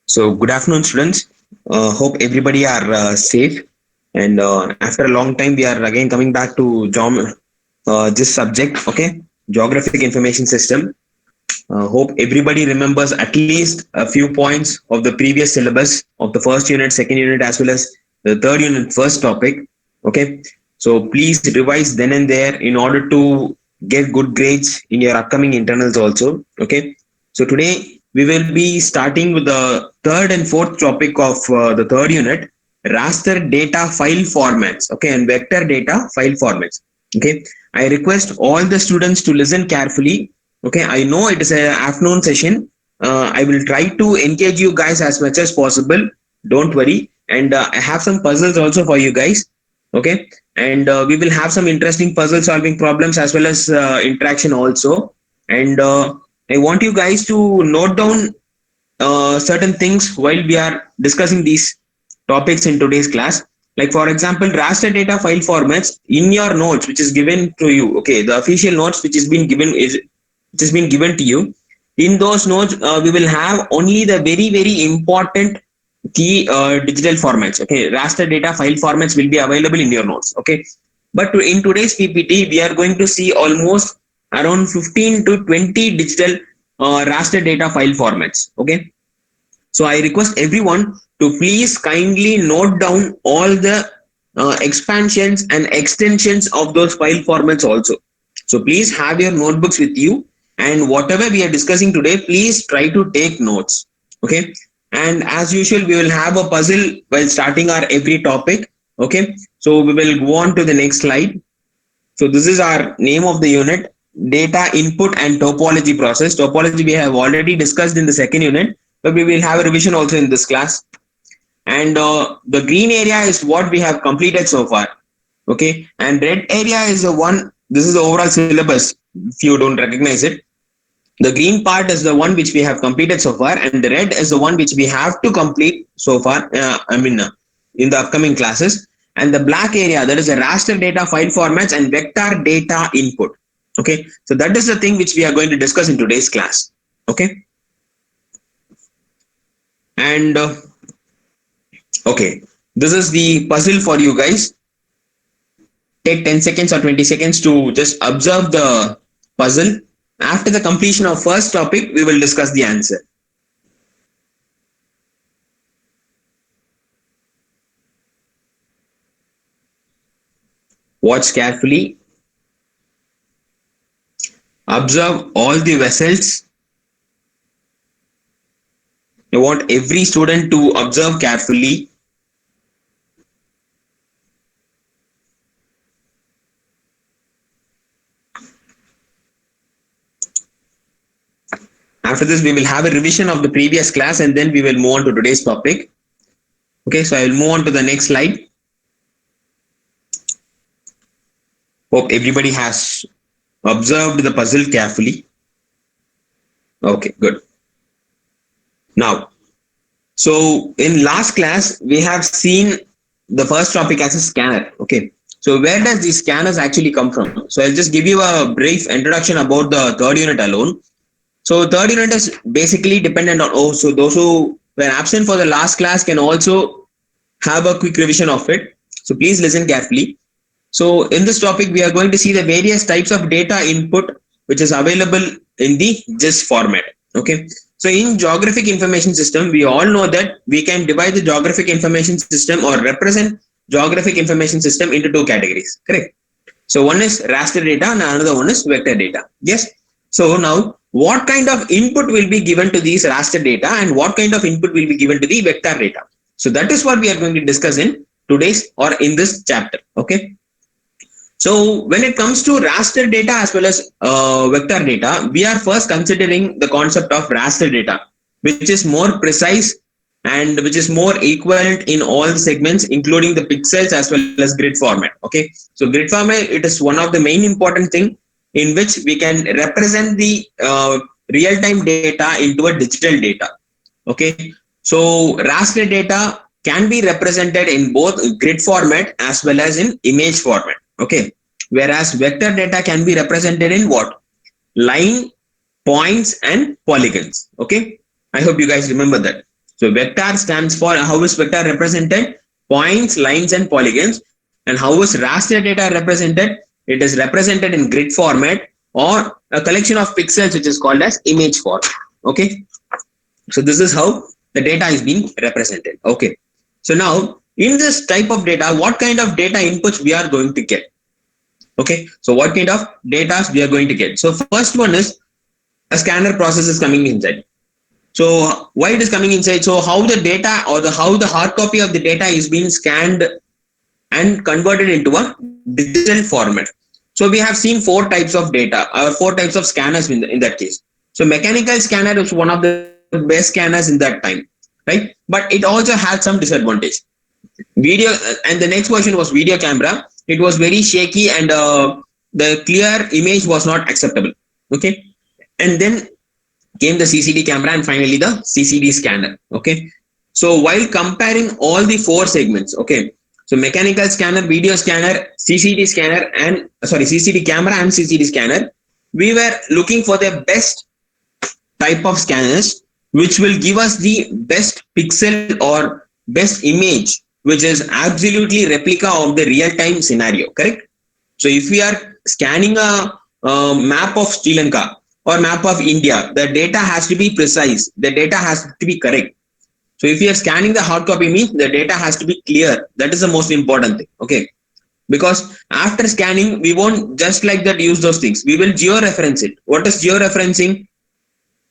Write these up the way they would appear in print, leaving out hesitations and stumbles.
So, good afternoon, students. Hope everybody are safe. And after a long time, we are again coming back to this subject. Okay, Geographic Information System. Hope everybody remembers at least a few points of the previous syllabus of the first unit, second unit, as well as the third unit, first topic. Okay, so please revise then and there in order to get good grades in your upcoming internals also. Okay, so today we will be starting with the third and fourth topic of the third unit, raster data file formats. Okay, and vector data file formats. Okay, I request all the students to listen carefully. Okay, I know it is an afternoon session. I will try to engage you guys as much as possible. Don't worry. And I have some puzzles also for you guys. Okay, and we will have some interesting puzzle solving problems as well as interaction also. And I want you guys to note down certain things while we are discussing these topics in today's class. Like for example, raster data file formats in your notes, which is given to you. Okay, the official notes which has been given to you. In those notes, we will have only the very important key digital formats. Okay, raster data file formats will be available in your notes. Okay, but in today's PPT, we are going to see almost around 15 to 20 digital raster data file formats. Okay, so I request everyone to please kindly note down all the expansions and extensions of those file formats also. So please have your notebooks with you, and whatever we are discussing today, please try to take notes. Okay. And as usual, we will have a puzzle while starting our every topic. Okay. So we will go on to the next slide. So this is our name of the unit, data input and topology process. Topology we have already discussed in the second unit, but we will have a revision also in this class. And the green area is what we have completed so far. Okay, and red area is the one, this is the overall syllabus if you don't recognize it. The green part is the one which we have completed so far, and the red is the one which we have to complete so far. In the upcoming classes. And the black area, that is a raster data file formats and vector data input. Okay, so that is the thing which we are going to discuss in today's class. Okay, and okay, this is the puzzle for you guys. Take 10 seconds or 20 seconds to just observe the puzzle. After the completion of first topic, we will discuss the answer. Watch carefully. Observe all the vessels. I want every student to observe carefully. After this, we will have a revision of the previous class and then we will move on to today's topic. Okay, so I will move on to the next slide. Hope everybody has observed the puzzle carefully. Okay, good. Now, so in last class, we have seen the first topic as a scanner. Okay, so where does these scanners actually come from? So I'll just give you a brief introduction about the third unit alone. So third unit is basically dependent on, oh, so those who were absent for the last class can also have a quick revision of it. So please listen carefully. So in this topic, we are going to see the various types of data input which is available in the GIS format. Okay. So in geographic information system, we all know that we can divide the geographic information system or represent geographic information system into two categories. Correct. So one is raster data and another one is vector data. Yes. So now what kind of input will be given to these raster data and what kind of input will be given to the vector data? So that is what we are going to discuss in today's or in this chapter. Okay. So when it comes to raster data as well as vector data, we are first considering the concept of raster data, which is more precise and which is more equivalent in all the segments, including the pixels as well as grid format. Okay, so grid format, it is one of the main important thing in which we can represent the real-time data into a digital data. Okay, so raster data can be represented in both grid format as well as in image format. Okay, whereas vector data can be represented in what? Line, points and polygons. Okay, I hope you guys remember that. So vector stands for, how is vector represented? Points, lines, and polygons. And how is raster data represented? It is represented in grid format or a collection of pixels, which is called as image form. Okay. So this is how the data is being represented. Okay. So now in this type of data, what kind of data inputs we are going to get? Okay. So what kind of data we are going to get? So first one is a scanner process is coming inside. So why it is coming inside? So how the data or how the hard copy of the data is being scanned and converted into a digital format. So we have seen four types of data or four types of scanners in that case. So mechanical scanner is one of the best scanners in that time, right? But it also had some disadvantage. Video, and the next version was video camera. It was very shaky and the clear image was not acceptable. Okay, and then came the CCD camera and finally the CCD scanner. Okay, so while comparing all the four segments, okay, so mechanical scanner, video scanner, CCD scanner, and CCD camera and CCD scanner, we were looking for the best type of scanners which will give us the best pixel or best image, which is absolutely replica of the real-time scenario. Correct? So if we are scanning a map of Sri Lanka or map of India, the data has to be precise. The data has to be correct. So if you are scanning the hard copy, means the data has to be clear. That is the most important thing. Okay. Because after scanning, we won't just like that use those things. We will georeference it. What is georeferencing?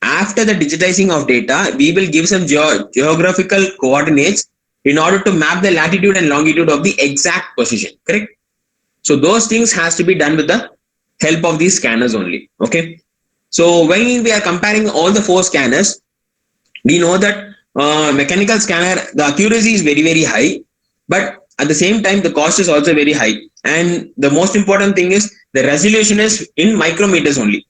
After the digitizing of data, we will give some geographical coordinates in order to map the latitude and longitude of the exact position. Correct? So those things has to be done with the help of these scanners only. Okay. So when we are comparing all the four scanners, we know that mechanical scanner, the accuracy is very, very high, but at the same time, the cost is also very high. And the most important thing is the resolution is in micrometers only.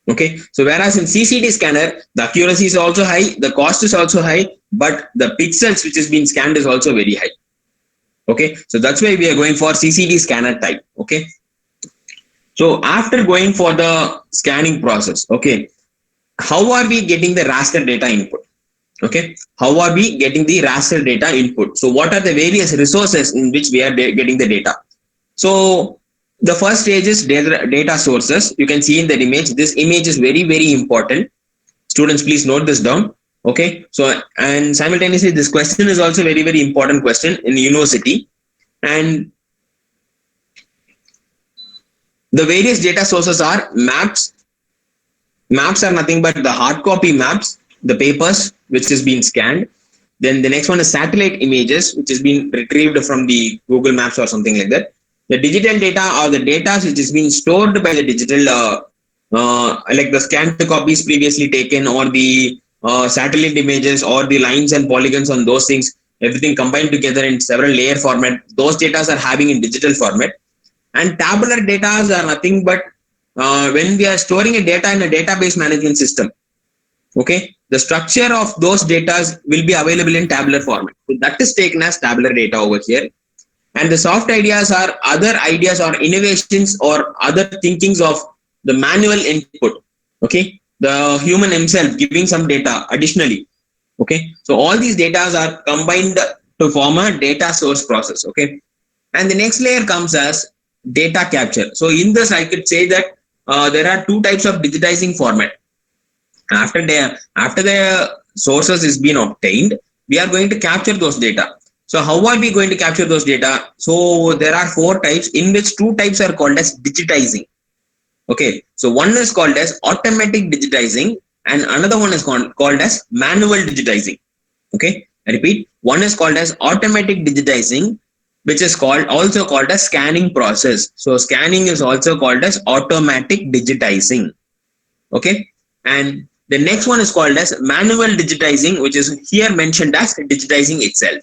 Okay. So whereas in CCD scanner, the accuracy is also high, the cost is also high, but the pixels which is being scanned is also very high. Okay. So that's why we are going for CCD scanner type. Okay. So after going for the scanning process, okay, how are we getting the raster data input? Okay, how are we getting the raster data input? So what are the various resources in which we are getting the data? So the first stage is data sources. You can see in that image, this image is very, very important. Students, please note this down. Okay, so and simultaneously, this question is also very, very important question in university. And the various data sources are maps. Maps are nothing but the hard copy maps, the papers which is being scanned. Then the next one is satellite images, which is being retrieved from the Google Maps or something like that. The digital data or the data which is being stored by the digital, like the scanned copies previously taken, or the satellite images, or the lines and polygons on those things, everything combined together in several layer format. Those data are having in digital format. And tabular data are nothing but when we are storing a data in a database management system. Okay, the structure of those data will be available in tabular format. So that is taken as tabular data over here. And the soft ideas are other ideas or innovations or other thinkings of the manual input. Okay, the human himself giving some data additionally. Okay, so all these data are combined to form a data source process. Okay, and the next layer comes as data capture. So in this, I could say that there are two types of digitizing format. After the sources is being obtained, we are going to capture those data. So how are we going to capture those data? So there are four types, in which two types are called as digitizing. Okay, so one is called as automatic digitizing and another one is called as manual digitizing. Okay, I repeat, one is called as automatic digitizing, which is also called as scanning process. So scanning is also called as automatic digitizing. Okay, and the next one is called as manual digitizing, which is here mentioned as digitizing itself.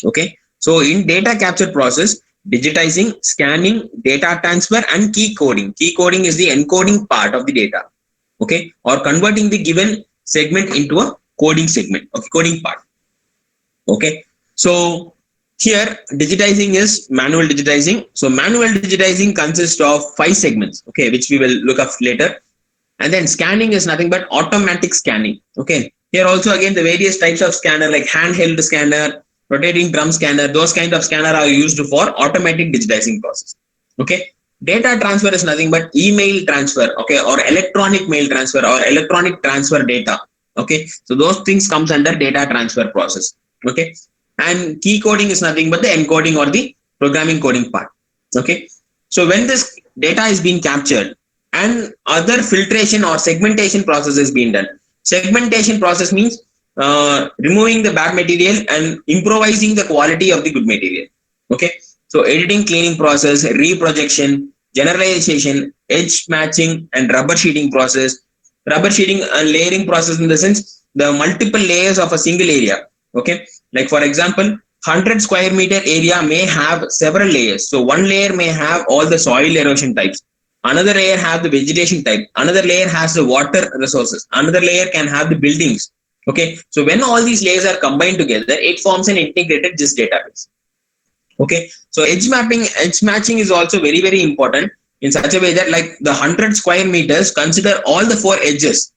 Okay, so in data capture process, digitizing, scanning, data transfer, and key coding. Key coding is the encoding part of the data. Okay, or converting the given segment into a coding segment, okay, coding part. Okay, so here digitizing is manual digitizing. So manual digitizing consists of 5 segments, okay, which we will look up later. And then scanning is nothing but automatic scanning. Okay, Here also again the various types of scanner like handheld scanner, rotating drum scanner, those kind of scanner are used for automatic digitizing process. Okay. Data transfer is nothing but email transfer, okay, or electronic mail transfer or electronic transfer data. Okay. So those things comes under data transfer process. Okay. And key coding is nothing but the encoding or the programming coding part. Okay. So when this data is being captured and other filtration or segmentation process is being done. Segmentation process means removing the bad material and improvising the quality of the good material. Okay. So editing, cleaning process, reprojection, generalization, edge matching, and rubber sheeting process. Rubber sheeting and layering process in the sense the multiple layers of a single area. Okay. Like for example, 100 square meter area may have several layers. So one layer may have all the soil erosion types. Another layer has the vegetation type. Another layer has the water resources. Another layer can have the buildings. Okay. So when all these layers are combined together, it forms an integrated GIS database. Okay. So edge mapping, edge matching is also very, very important in such a way that like the 100 square meters consider all the four edges.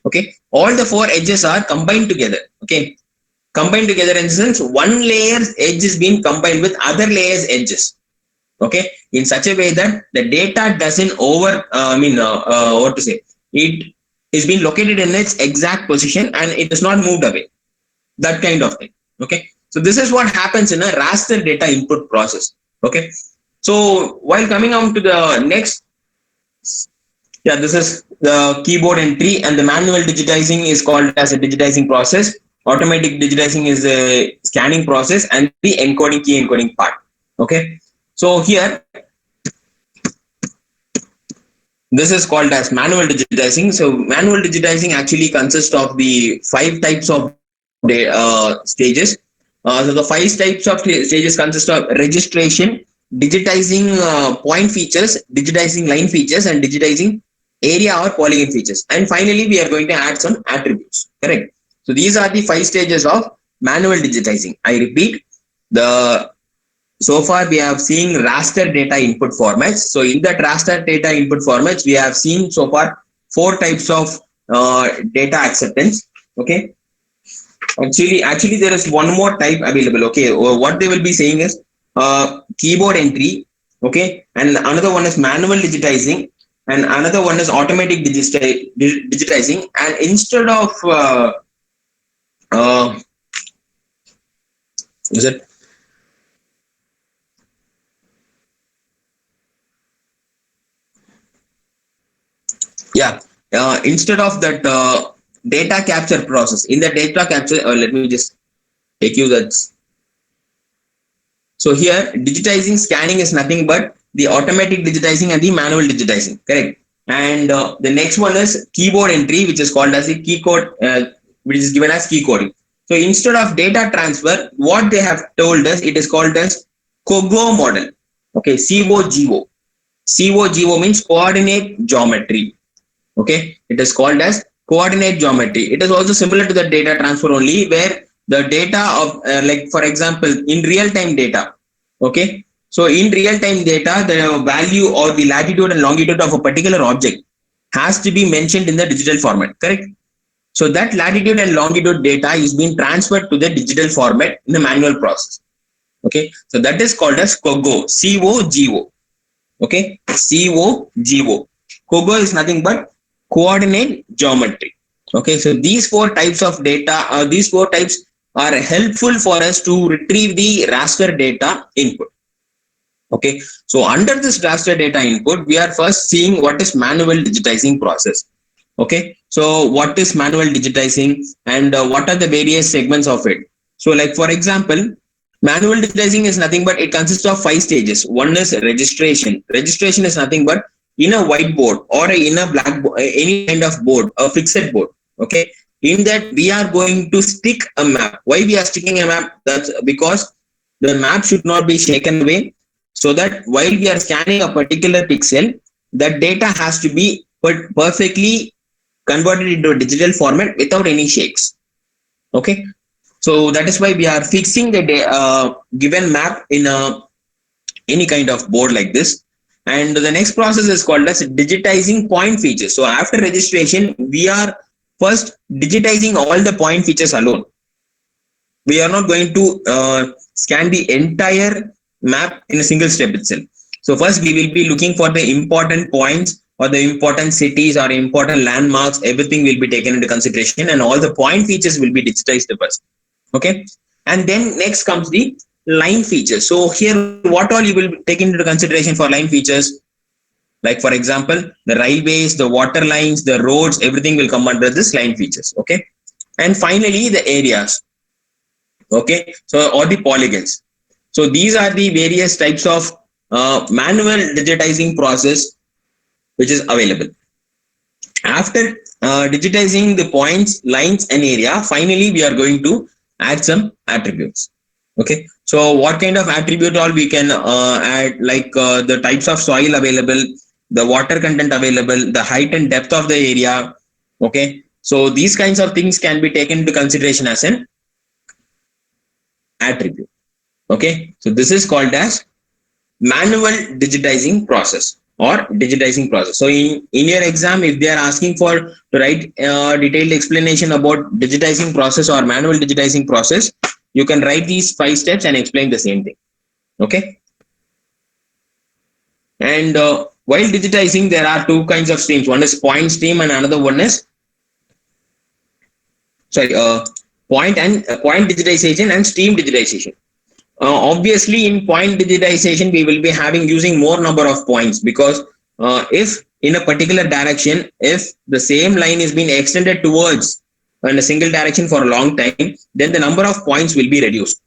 Okay. All the four edges are combined together. Okay. Combined together in the sense one layer's edge is being combined with other layer's edges. Okay, in such a way that the data doesn't what to say, it is being located in its exact position and it is not moved away, that kind of thing. Okay, so this is what happens in a raster data input process. Okay, so while coming on to the next, yeah, this is the keyboard entry, and the manual digitizing is called as a digitizing process. Automatic digitizing is a scanning process, and the encoding, key encoding part. Okay, so here this is called as manual digitizing. So manual digitizing actually consists of the five types of stages. So the five types of stages consist of registration, digitizing point features, digitizing line features, and digitizing area or polygon features. And finally, we are going to add some attributes. Correct. So these are the five stages of manual digitizing. I repeat, the so far we have seen raster data input formats. So in that raster data input formats, we have seen so far four types of data acceptance. Okay. Actually, there is one more type available. Okay. What they will be saying is keyboard entry. Okay. And another one is manual digitizing. And another one is automatic digitizing. And instead of is it yeah instead of that data capture process, in the data capture, let me just take you that. So here digitizing scanning is nothing but the automatic digitizing and the manual digitizing, correct? And the next one is keyboard entry, which is called as the key code, which is given as key coding. So instead of data transfer, what they have told us, it is called as COGO model. Okay, COGO means coordinate geometry. Okay, it is called as coordinate geometry. It is also similar to the data transfer only, where the data of like for example in real time data. Okay, so in real time data, the value or the latitude and longitude of a particular object has to be mentioned in the digital format, correct? So that latitude and longitude data is being transferred to the digital format in the manual process. Okay, so that is called as COGO, COGO. Okay, COGO. COGO is nothing but coordinate geometry. Okay, so these four types of data, these four types are helpful for us to retrieve the raster data input. Okay, so under this raster data input, we are first seeing what is manual digitizing process. Okay, so what is manual digitizing and what are the various segments of it? So like for example, manual digitizing is nothing but it consists of five stages. One is registration. Registration is nothing but in a whiteboard or in a blackboard, any kind of board, a fixed board. Okay, in that we are going to stick a map. Why we are sticking a map? That's because the map should not be shaken away, so that while we are scanning a particular pixel, that data has to be perfectly converted into a digital format without any shakes. Okay, so that is why we are fixing the given map in any kind of board like this. And the next process is called as digitizing point features. So after registration, we are first digitizing all the point features alone. We are not going to scan the entire map in a single step itself. So first we will be looking for the important points or the important cities or important landmarks. Everything will be taken into consideration, and all the point features will be digitized first. Okay, and then next comes the line features. So here, what all you will take into consideration for line features? Like for example, the railways, the water lines, the roads, everything will come under this line features. Okay, and finally the areas. Okay, so or the polygons. So these are the various types of manual digitizing process which is available. After digitizing the points, lines, and area, finally we are going to add some attributes. Okay, so what kind of attribute all we can add? Like the types of soil available, the water content available, the height and depth of the area. Okay, so these kinds of things can be taken into consideration as an attribute. Okay, so this is called as manual digitizing process or digitizing process. So in your exam, if they are asking for to write detailed explanation about digitizing process or manual digitizing process, you can write these 5 steps and explain the same thing. Okay, and while digitizing, there are two kinds of streams. One is point stream and another one is sorry point digitization and stream digitization. Obviously in point digitization we will be having using more number of points, because if in a particular direction, if the same line is being extended towards in a single direction for a long time, then the number of points will be reduced.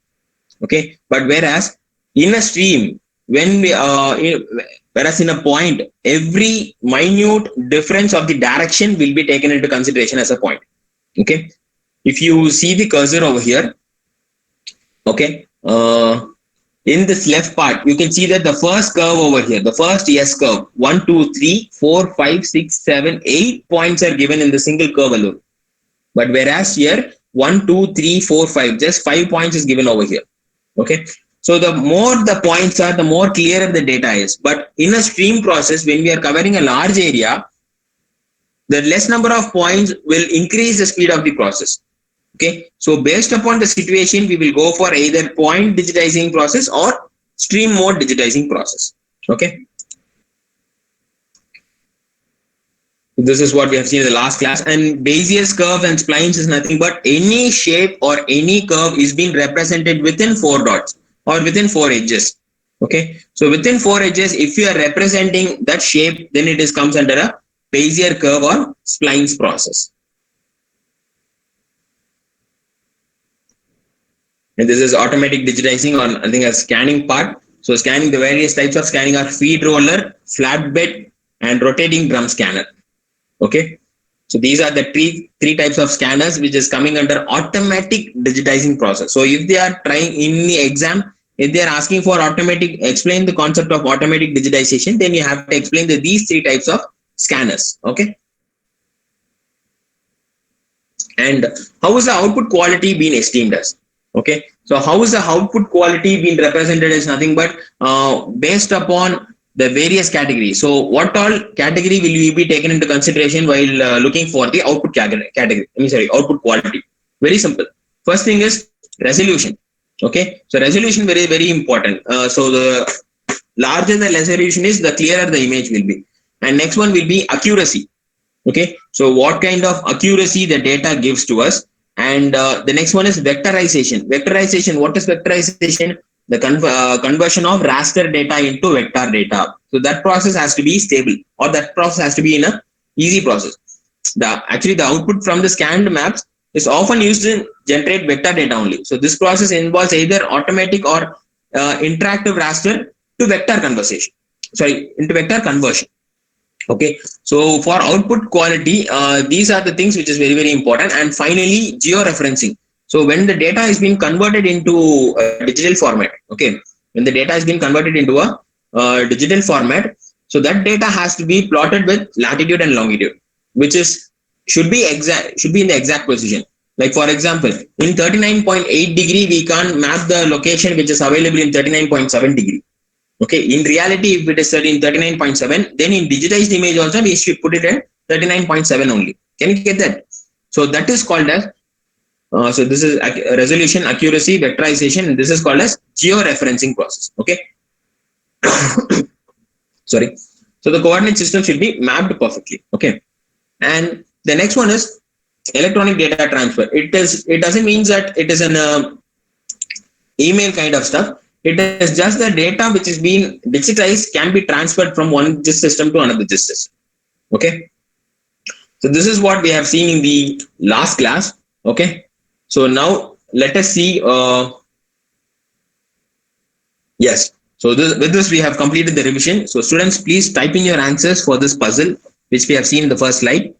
Okay, but whereas in a stream, when we whereas in a point, every minute difference of the direction will be taken into consideration as a point. Okay, if you see the cursor over here, okay, in this left part, you can see that the first curve over here, the first S curve, 1, 2, 3, 4, 5, 6, 7, 8 points are given in the single curve alone. But whereas here, 1, 2, 3, 4, 5, just 5 points is given over here. Okay. So the more the points are, the more clearer the data is. But in a stream process, when we are covering a large area, the less number of points will increase the speed of the process. Okay, so based upon the situation, we will go for either point digitizing process or stream mode digitizing process. Okay, this is what we have seen in the last class. And Bézier's curve and splines is nothing but any shape or any curve is being represented within 4 dots or within 4 edges. Okay, so within 4 edges, if you are representing that shape, then it is comes under a Bézier curve or splines process. And this is automatic digitizing on, I think, a scanning part. So scanning, the various types of scanning are feed roller, flatbed, and rotating drum scanner. Okay, so these are the three types of scanners which is coming under automatic digitizing process. So if they are trying in the exam, if they are asking for automatic, explain the concept of automatic digitization, then you have to explain these 3 types of scanners. Okay, and how is the output quality being esteemed as? Okay, so how is the output quality being represented as nothing but based upon the various categories. So what all category will you be taken into consideration while looking for the output category? Output quality. Very simple. First thing is resolution. Okay, so resolution very important. So the larger the resolution is, the clearer the image will be. And next one will be accuracy. Okay, so what kind of accuracy the data gives to us. And the next one is vectorization. Vectorization, what is vectorization? The conversion of raster data into vector data. So that process has to be stable, or that process has to be in a easy process. Actually the output from the scanned maps is often used to generate vector data only. So this process involves either automatic or interactive raster to vector conversion. Into vector conversion. Okay, so for output quality, these are the things which is very important. And finally, georeferencing. So when the data is being converted into a digital format, okay, when the data has been converted into a digital format, so that data has to be plotted with latitude and longitude, which is should be in the exact position. Like for example, in 39.8 degree, we can't map the location which is available in 39.7 degree. Okay, in reality, if it is in 39.7, then in digitized image also we should put it at 39.7 only. Can you get that? So that is called as so this is resolution, accuracy, vectorization, and this is called as georeferencing process. Okay. Sorry. So the coordinate system should be mapped perfectly. Okay. And the next one is electronic data transfer. It doesn't mean that it is an email kind of stuff. It is just the data which is being digitized can be transferred from one GIS system to another GIS system. Okay. So this is what we have seen in the last class. Okay. So now let us see. Yes. So with this we have completed the revision. So students, please type in your answers for this puzzle which we have seen in the first slide.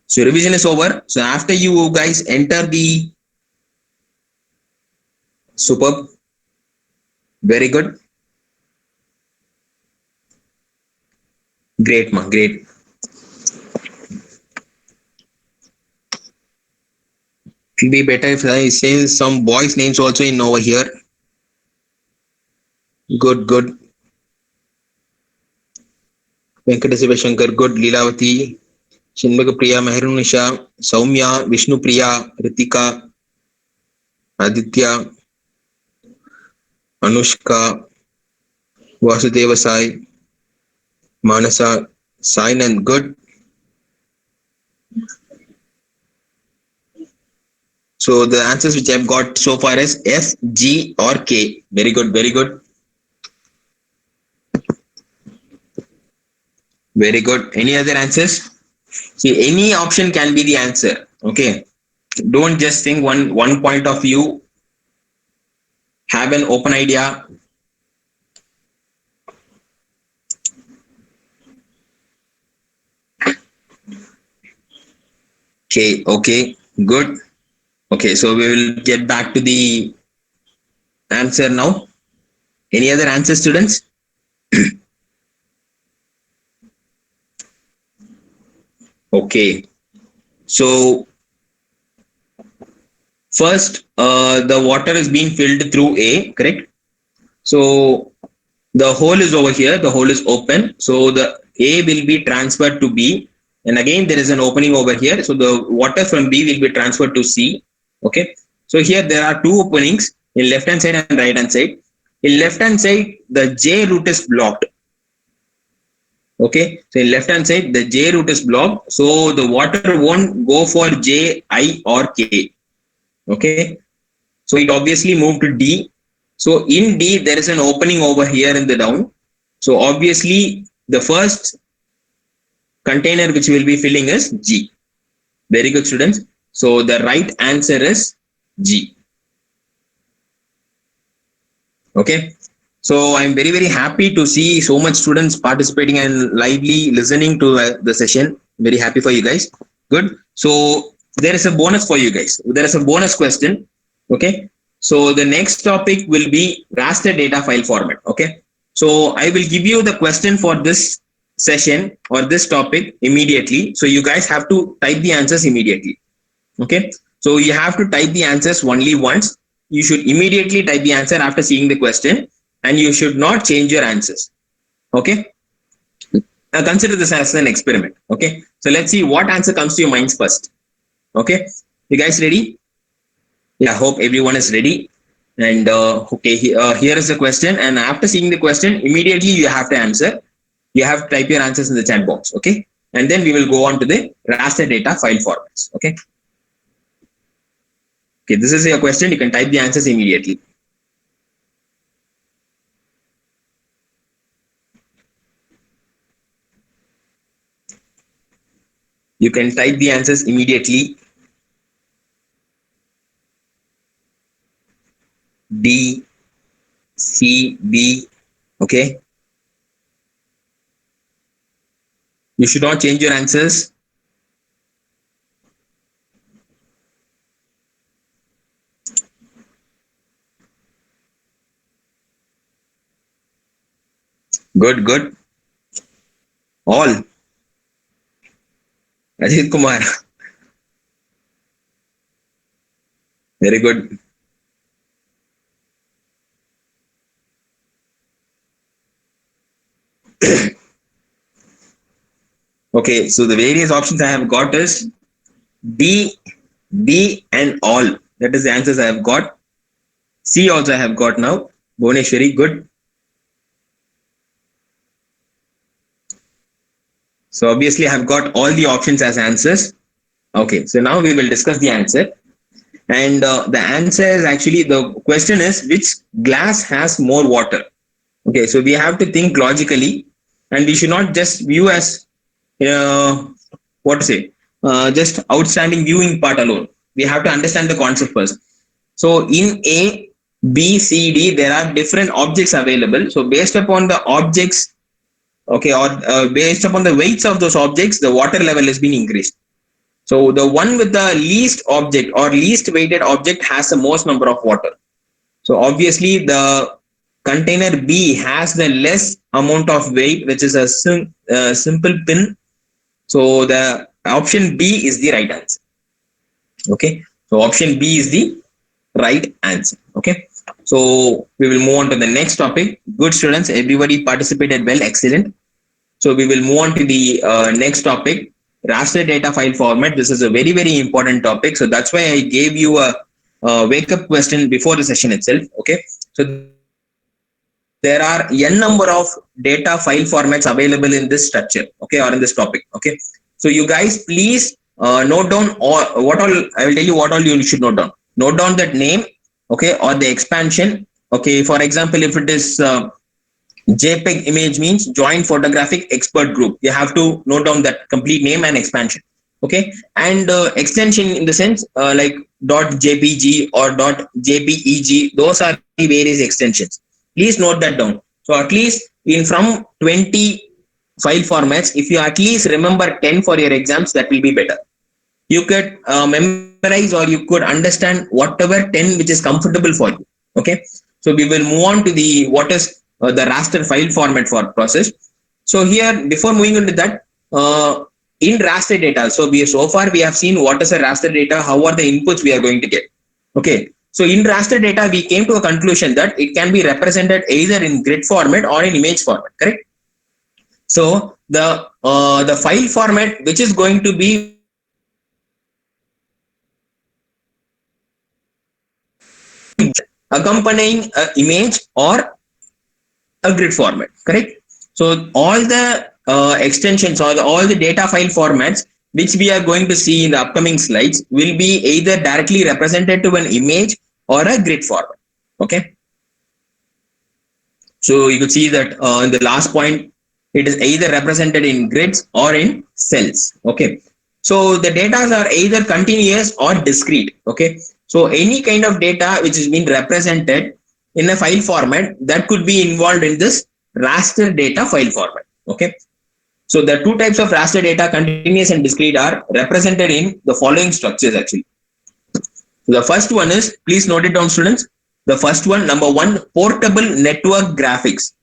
So revision is over. So after you guys enter the superb, very good, great, ma, great. It will be better if I say some boys' names also in over here. Good, good. Venkata Shankar, good. Leelavati, Shinmaka Priya, Meherunisha, Soumya, Vishnu Priya, Ritika, Aditya, Anushka, Vasudeva Sai, Manasa, Sainan, good. So the answers which I've got so far is F, G, or K. Very good, very good, very good. Any other answers? See, any option can be the answer. Okay. Don't just think one point of view. Have an open idea. Okay, okay, good. Okay, so we will get back to the answer now. Any other answers, students? Okay, so first, the water is being filled through A, correct? So the hole is over here, the hole is open. So the A will be transferred to B. And again, there is an opening over here. So the water from B will be transferred to C. Okay. So here there are two openings in left hand side and right hand side. In left hand side, the J route is blocked. Okay. So in left hand side, the J route is blocked. So the water won't go for J, I, or K. Okay. So it obviously moved to D. So in D, there is an opening over here in the down. So obviously, the first container which we will be filling is G. Very good, students. So the right answer is G. Okay. So I'm very, very happy to see so much students participating and lively listening to the session. Very happy for you guys. Good. So there is a bonus for you guys. There is a bonus question. Okay. So the next topic will be raster data file format. Okay. So I will give you the question for this session or this topic immediately. So you guys have to type the answers immediately. Okay. So you have to type the answers only once. You should immediately type the answer after seeing the question, and you should not change your answers. Okay. Now consider this as an experiment. Okay. So let's see what answer comes to your minds first. Okay. You guys ready? Yeah, hope everyone is ready. And okay, here is the question. And after seeing the question, immediately you have to answer. You have to type your answers in the chat box. Okay. And then we will go on to the raster data file formats. Okay. Okay, this is your question. You can type the answers immediately. You can type the answers immediately. D, C, B. Okay. You should not change your answers. Good, good. All. Ajit Kumar. Very good. Okay, so the various options I have got is D, D and all. That is the answers I have got. C also I have got now. Bhuvneshwari, good. So obviously I have got all the options as answers. Okay, so now we will discuss the answer. And the answer is actually, the question is, which glass has more water? Okay, so we have to think logically, and we should not just view as uh, what to say, just outstanding viewing part alone. We have to understand the concept first. So in A, B, C, D, there are different objects available. So based upon the objects, okay, or based upon the weights of those objects, the water level has been increased. So the one with the least object or least weighted object has the most number of water. So obviously the container B has the less amount of weight, which is a simple pin. So the option B is the right answer. Okay. So option B is the right answer. Okay. So we will move on to the next topic. Good students, everybody participated well. Excellent. So we will move on to the next topic, raster data file format. This is a very, very important topic. So that's why I gave you a wake up question before the session itself. Okay. So there are n number of data file formats available in this structure. Okay. Or in this topic. Okay. So you guys, please note down all, what all, I will tell you what all you should note down. Note down that name. Okay. Or the expansion. Okay. For example, if it is JPEG image means Joint Photographic Expert Group. You have to note down that complete name and expansion. Okay, and extension in the sense like .jpg or .jpeg. Those are the various extensions. Please note that down. So at least in from 20 file formats, if you at least remember 10 for your exams, that will be better. You could memorize or you could understand whatever 10 which is comfortable for you. Okay, so we will move on to the what is the raster file format for process. So here, before moving into that, in raster data, so far we have seen what is a raster data, how are the inputs we are going to get. Okay, so in raster data we came to a conclusion that it can be represented either in grid format or in image format, correct? So the file format which is going to be accompanying an image or a grid format, correct? So all the extensions or all the data file formats which we are going to see in the upcoming slides will be either directly represented to an image or a grid format. Okay. So you could see that in the last point, it is either represented in grids or in cells. Okay. So the data are either continuous or discrete. Okay. So any kind of data which is being represented in a file format that could be involved in this raster data file format. Okay. So the two types of raster data, continuous and discrete, are represented in the following structures actually. The first one is, please note it down students. The first one, number one, portable network graphics.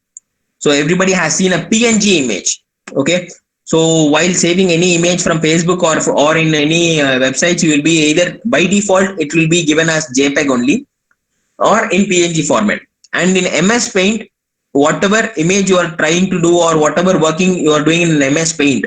So everybody has seen a PNG image. Okay. So while saving any image from Facebook or in any websites, you will be either by default, it will be given as JPEG only or in PNG format. And in MS Paint, whatever image you are trying to do or whatever working you are doing in MS Paint,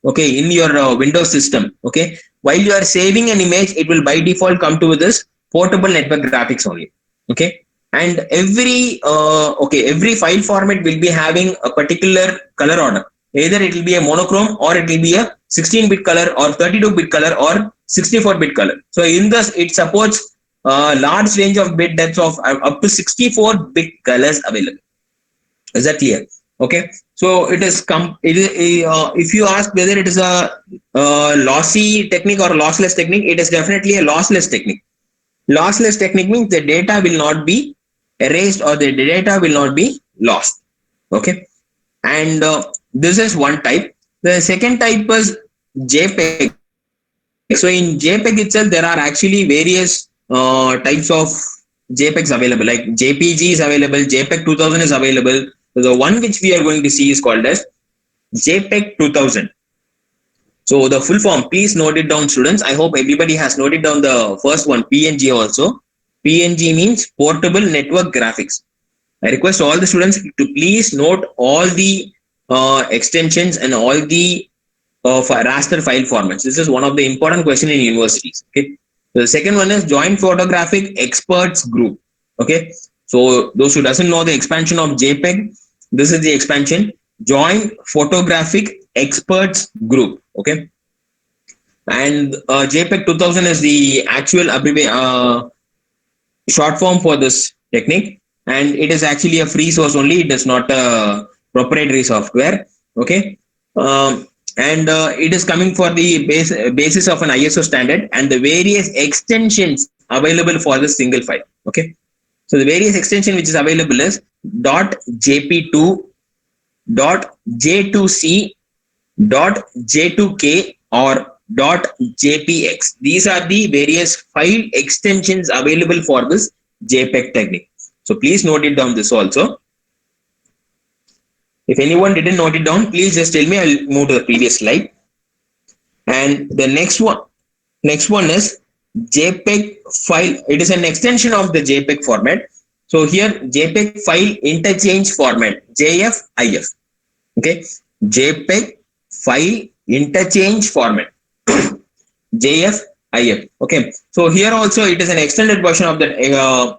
okay, in your Windows system, okay, while you are saving an image, it will by default come to this portable network graphics only. Okay, and every file format will be having a particular color order. Either it will be a monochrome or it will be a 16-bit color or 32-bit color or 64-bit color. So in this, it supports a large range of bit depths of up to 64-bit colors available. Is that clear? Okay. So it is if you ask whether it is a lossy technique or a lossless technique, it is definitely a lossless technique. Lossless technique means the data will not be erased or the data will not be lost. Okay. And this is one type. The second type is JPEG. So in JPEG itself, there are actually various types of JPEGs available. Like JPG is available, JPEG 2000 is available. The one which we are going to see is called as JPEG 2000. So the full form, please note it down, students. I hope everybody has noted down the first one, PNG also. PNG means portable network graphics. I request all the students to please note all the extensions and all the of raster file formats. This is one of the important question in universities. Okay. The second one is Joint Photographic Experts Group. Okay. So those who doesn't know the expansion of JPEG, this is the expansion, Joint Photographic Experts Group. Okay. And JPEG 2000 is the actual short form for this technique, and it is actually a free source only. It is not a proprietary software. Okay. And it is coming for the basis of an ISO standard and the various extensions available for the single file. Okay. So the various extension which is available is .jp2, .j2c, .j2k, or .jpx. These are the various file extensions available for this JPEG technique. So please note it down this also. If anyone didn't note it down, please just tell me. I'll move to the previous slide. And the next one is JPEG file. It is an extension of the JPEG format. So here JPEG file interchange format, JFIF. Okay, JPEG file interchange format, JFIF. Okay, so here also it is an extended version of the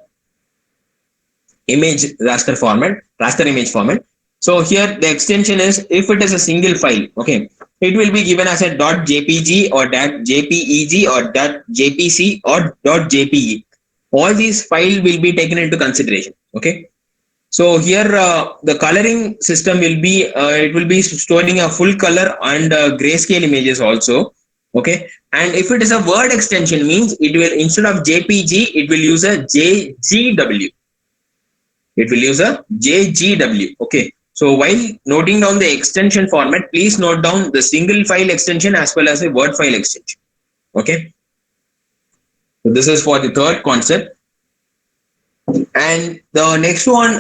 image raster image format. So here the extension is, if it is a single file, okay, it will be given as a .jpg or .jpeg or .jpc or .jpe. All these files will be taken into consideration. Okay. So here the coloring system will be, it will be storing a full color and grayscale images also. Okay. And if it is a word extension, means it will, instead of JPG, it will use a JGW. It will use a JGW. Okay. So while noting down the extension format, please note down the single file extension as well as a word file extension. Okay. So this is for the third concept. And the next one,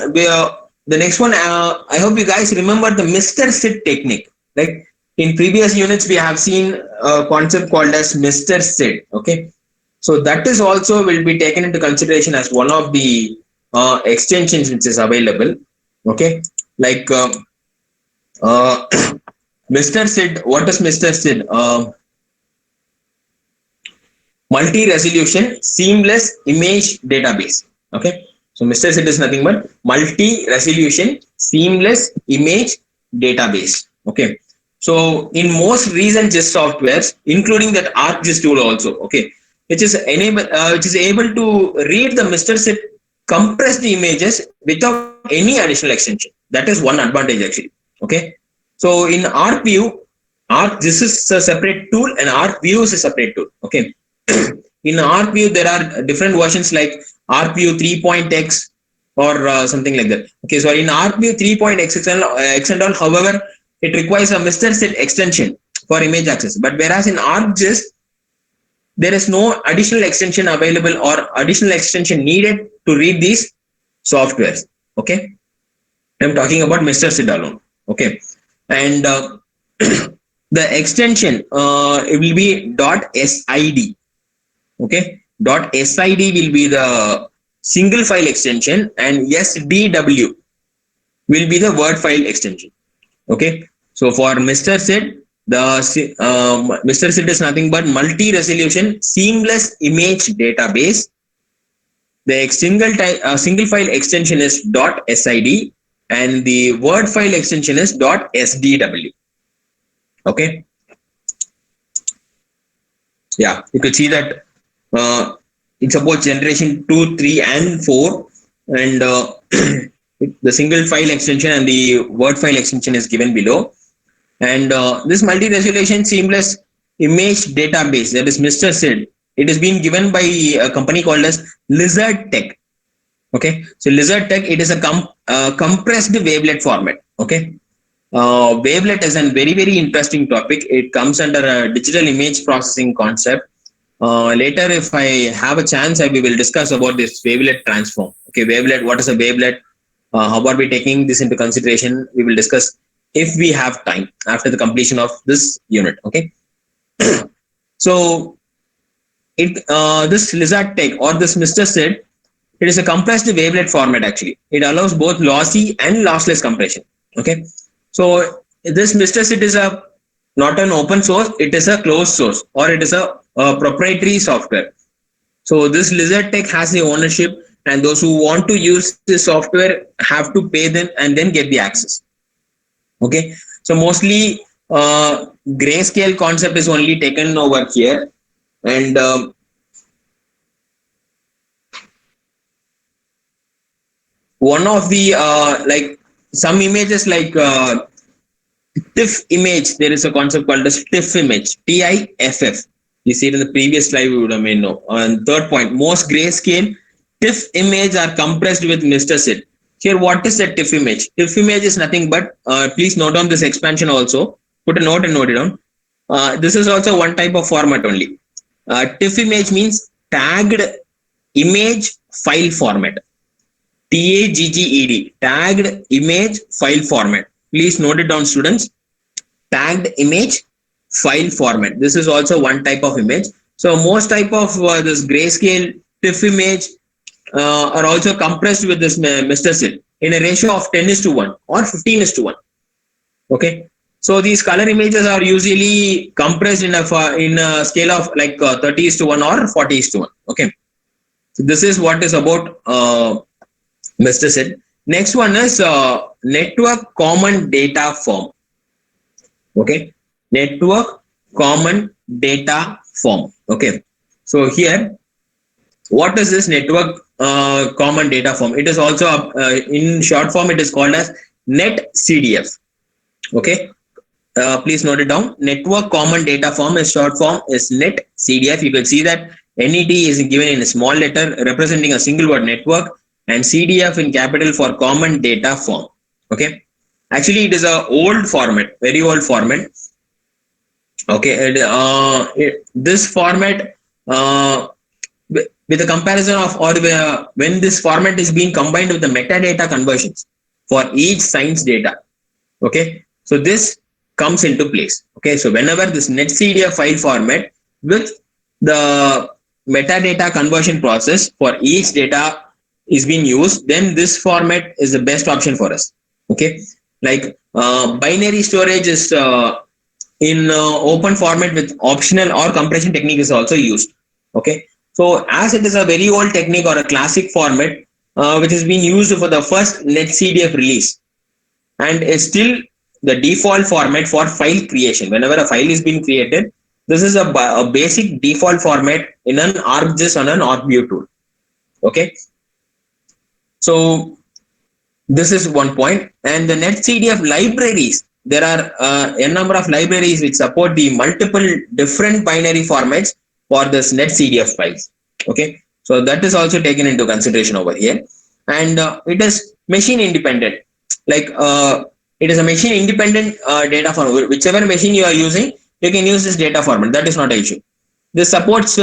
I hope you guys remember the Mr. Sid technique. Like in previous units, we have seen a concept called as Mr. Sid. Okay. So that is also will be taken into consideration as one of the extensions which is available. Okay. Like Mr. Sid, what is Mr. Sid? Multi-resolution seamless image database. Okay. So Mr. Sid is nothing but multi-resolution seamless image database. Okay. So in most recent GIST softwares, including that ArcGIS tool also, okay, which is able to read the Mr. Sid compressed images without any additional extension. That is one advantage actually. Okay. So in ArcView, this is a separate tool and ArcView is a separate tool. Okay. In ArcView, there are different versions like ArcView 3.x or something like that. Okay. So in ArcView 3.x and all, however, it requires a Mr. Sid extension for image access. But whereas in ArcGIS, there is no additional extension available or additional extension needed to read these softwares. Okay. I'm talking about Mr. Sid alone. Okay. And the extension it will be .sid. Okay. .sid will be the single file extension and SDW will be the word file extension. Okay. So for Mr. Sid, Mr. Sid is nothing but multi-resolution seamless image database. The single file extension is .sid and the word file extension is .sdw. Okay. Yeah, you could see that it's about generation 2, 3, and 4, and the single file extension and the word file extension is given below. And this multi-resolution seamless image database, that is Mr. Sid, it is being given by a company called as Lizard Tech. Okay, so Lizard Tech, it is a compressed wavelet format. Okay, wavelet is a very, very interesting topic. It comes under a digital image processing concept. Later, if I have a chance, we will discuss about this wavelet transform. Okay, wavelet, what is a wavelet? How are we taking this into consideration? We will discuss if we have time after the completion of this unit. Okay. So this Lizard Tech or this Mr. Sid, it is a compressed wavelet format actually. It allows both lossy and lossless compression. Okay. So this Mr. Sid is a not an open source, it is a closed source, or it is a proprietary software. So this Lizard Tech has the ownership, and those who want to use this software have to pay them and then get the access. Okay, so mostly grayscale concept is only taken over here, and one of the like some images like TIFF image, there is a concept called as TIFF image, TIFF. You see it in the previous slide, we would have made know. And third point, most grayscale TIFF image are compressed with Mr. SID. Here, what is that TIFF image? TIFF image is nothing but, please note down this expansion also. Put a note and note it down. This is also one type of format only. TIFF image means tagged image file format. TAGGED, tagged image file format. Please note it down, students. Tagged image file format. This is also one type of image. So most type of this grayscale TIFF image are also compressed with this Mr. SID in a ratio of 10:1 or 15:1. Okay. So these color images are usually compressed in a scale of like 30:1 or 40:1. Okay. So this is what is about Mr. SID. Next one is network common data form. Okay, network common data form. Okay, so here, what is this network common data form? It is also in short form, it is called as NetCDF. Okay, please note it down. Network common data form is short form is NetCDF. You can see that NET is given in a small letter representing a single word network, and CDF in capital for common data form. Okay, actually it is a old format, very old format. Okay, this format with a comparison of, or when this format is being combined with the metadata conversions for each science data. Okay, so this comes into place. Okay, so whenever this NetCDF file format with the metadata conversion process for each data is being used, then this format is the best option for us. Okay, like binary storage is in open format with optional or compression technique is also used. Okay, so as it is a very old technique or a classic format which has been used for the first NetCDF release, and is still the default format for file creation. Whenever a file is being created, this is a basic default format in an ArcGIS on an ArcView tool. Okay, so this is one point. And the NetCDF libraries, there are a number of libraries which support the multiple different binary formats for this NetCDF files. Okay, so that is also taken into consideration over here. And it is machine independent. Like it is a machine independent data format. Whichever machine you are using, you can use this data format. That is not an issue. This supports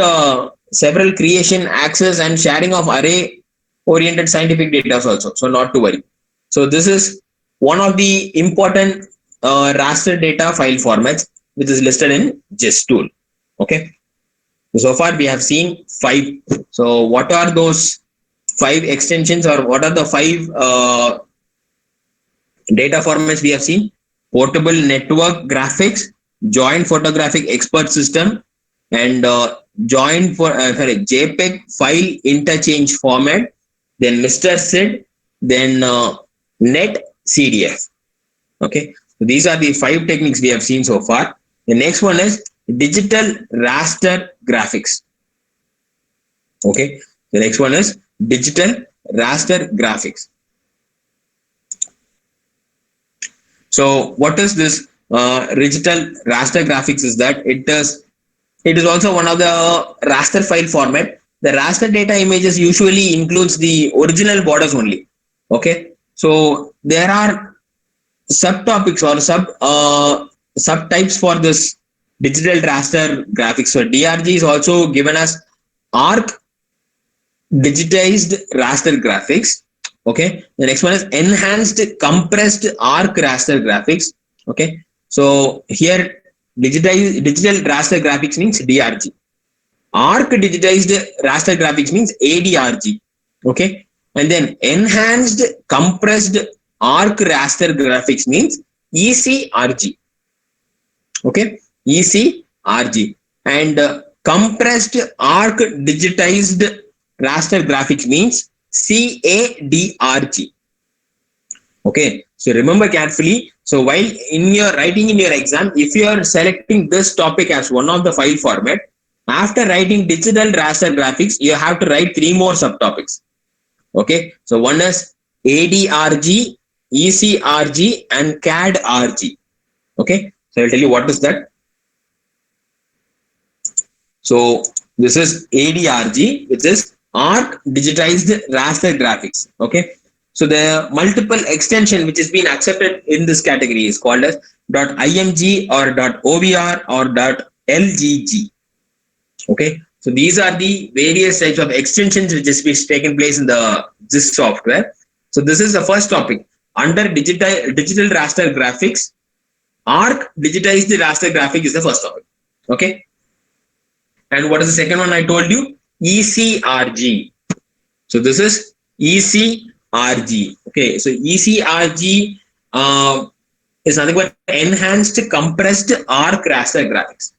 several creation, access, and sharing of array oriented scientific data also. So not to worry. So this is one of the important raster data file formats which is listed in GIS tool. Okay. So far we have seen 5. So what are those 5 extensions, or what are the 5 data formats we have seen? Portable network graphics, joint photographic expert system, and joint for JPEG file interchange format, then Mr. SID, then NetCDF. Okay, so these are the 5 techniques we have seen so far. The next one is digital raster graphics. Okay, the next one is digital raster graphics. So what is this digital raster graphics? Is that it is also one of the raster file format. The raster data images usually includes the original borders only. Okay, so there are subtopics or subtypes for this digital raster graphics. So DRG is also given as ARC digitized raster graphics. Okay, the next one is enhanced compressed ARC raster graphics. Okay, so here digital raster graphics means DRG. ARC digitized raster graphics means ADRG. Okay, and then enhanced compressed ARC raster graphics means ECRG. Okay, ECRG. And compressed arc digitized raster graphics means CADRG. Okay, so remember carefully. So while in your writing in your exam, if you are selecting this topic as one of the file format, after writing digital raster graphics, you have to write three more subtopics. Okay, so one is ADRG, ECRG, and CADRG. Okay, so I'll tell you what is that. So this is ADRG, which is Arc Digitized Raster Graphics. Okay. So the multiple extension which is being accepted in this category is called as .img or .obr or .lgg. Okay. So these are the various types of extensions which is taken place in the this software. So this is the first topic under digital raster graphics. Arc digitized raster graphic is the first topic. Okay. And what is the second one I told you? ECRG. So this is ECRG. Okay, so ECRG is nothing but enhanced compressed arc raster graphics.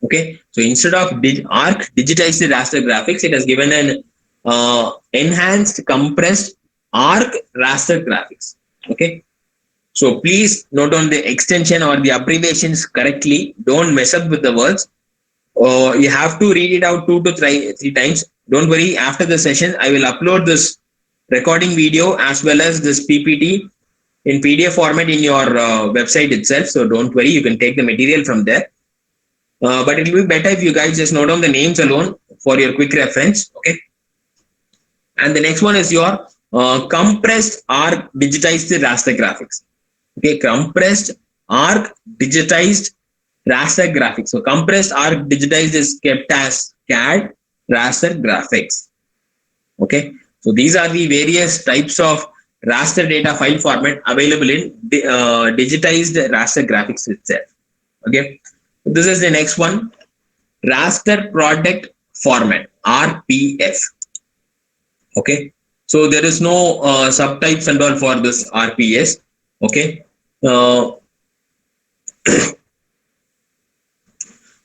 Okay, so instead of arc digitized raster graphics, it has given an enhanced compressed arc raster graphics. Okay, so please note on the extension or the abbreviations correctly. Don't mess up with the words. You have to read it out three times. Don't worry, after the session I will upload this recording video as well as this PPT in PDF format in your website itself. So don't worry, you can take the material from there. But it will be better if you guys just note down the names alone for your quick reference. Okay. And the next one is your compressed arc digitized raster graphics. Okay, compressed arc digitized raster graphics. So compressed arc digitized is kept as CAD raster graphics. Okay, so these are the various types of raster data file format available in digitized raster graphics itself. Okay, so this is the next one, raster product format, RPF. Okay, so there is no subtypes and all for this RPS. Okay,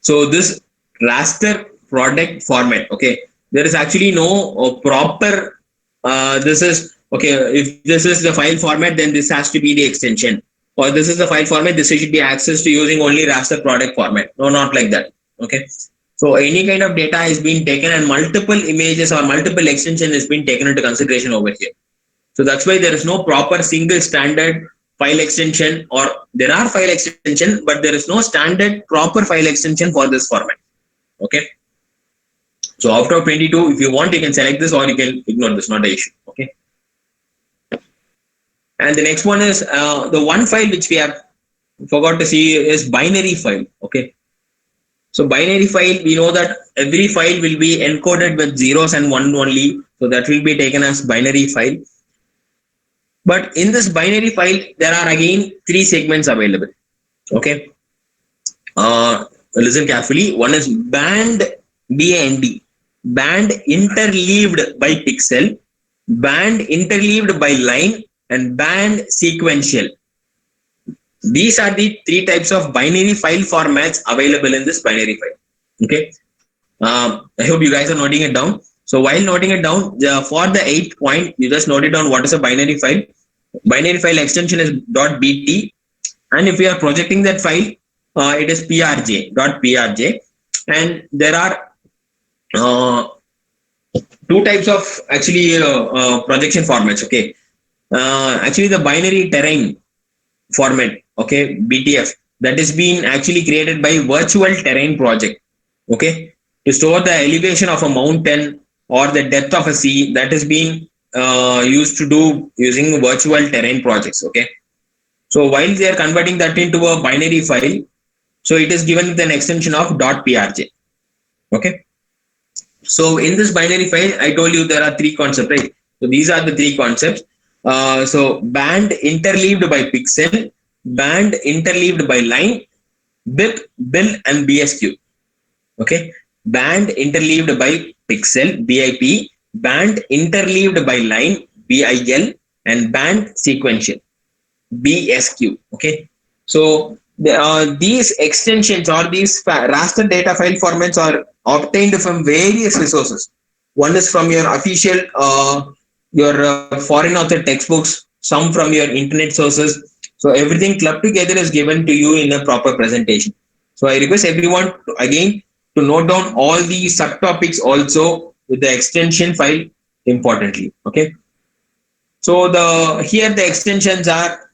so this raster product format, okay, there is actually no proper this is okay, if this is the file format, then this has to be the extension, or this is the file format, this should be accessed to using only raster product format. No, not like that. Okay, so any kind of data is being taken and multiple images or multiple extension is being taken into consideration over here. So that's why there is no proper single standard file extension, or there are file extension, but there is no standard proper file extension for this format. Okay. So out of 22, if you want, you can select this or you can ignore this, not an issue. Okay. And the next one is the one file which we have forgot to see is binary file. Okay. So binary file, we know that every file will be encoded with zeros and one only. So that will be taken as binary file. But in this binary file, there are again three segments available. Okay. Listen carefully. One is band, BAND, band interleaved by pixel, band interleaved by line, and band sequential. These are the three types of binary file formats available in this binary file. Okay. I hope you guys are noting it down. So while noting it down, for the 8th point, you just note it down what is a binary file. Binary file extension is .bt, and if we are projecting that file, it is .prj, and there are two types of actually projection formats. Okay, actually the binary terrain format, okay, BTF, that is being actually created by virtual terrain project. Okay, to store the elevation of a mountain or the depth of a sea, that is being used to do using virtual terrain projects. Okay, so while they are converting that into a binary file, so it is given with an extension of .prj. Okay, so in this binary file, I told you there are three concepts, right? So these are the three concepts. So band interleaved by pixel, band interleaved by line, BIP, BIL, and BSQ. Okay, band interleaved by pixel, BIP, band interleaved by line, BIL, and band sequential, BSQ. Okay, so these extensions or these raster data file formats are obtained from various resources. One is from your official, your foreign author textbooks, some from your internet sources. So everything clubbed together is given to you in a proper presentation. So I request everyone to, again, to note down all the subtopics also with the extension file importantly. Okay. So here the extensions are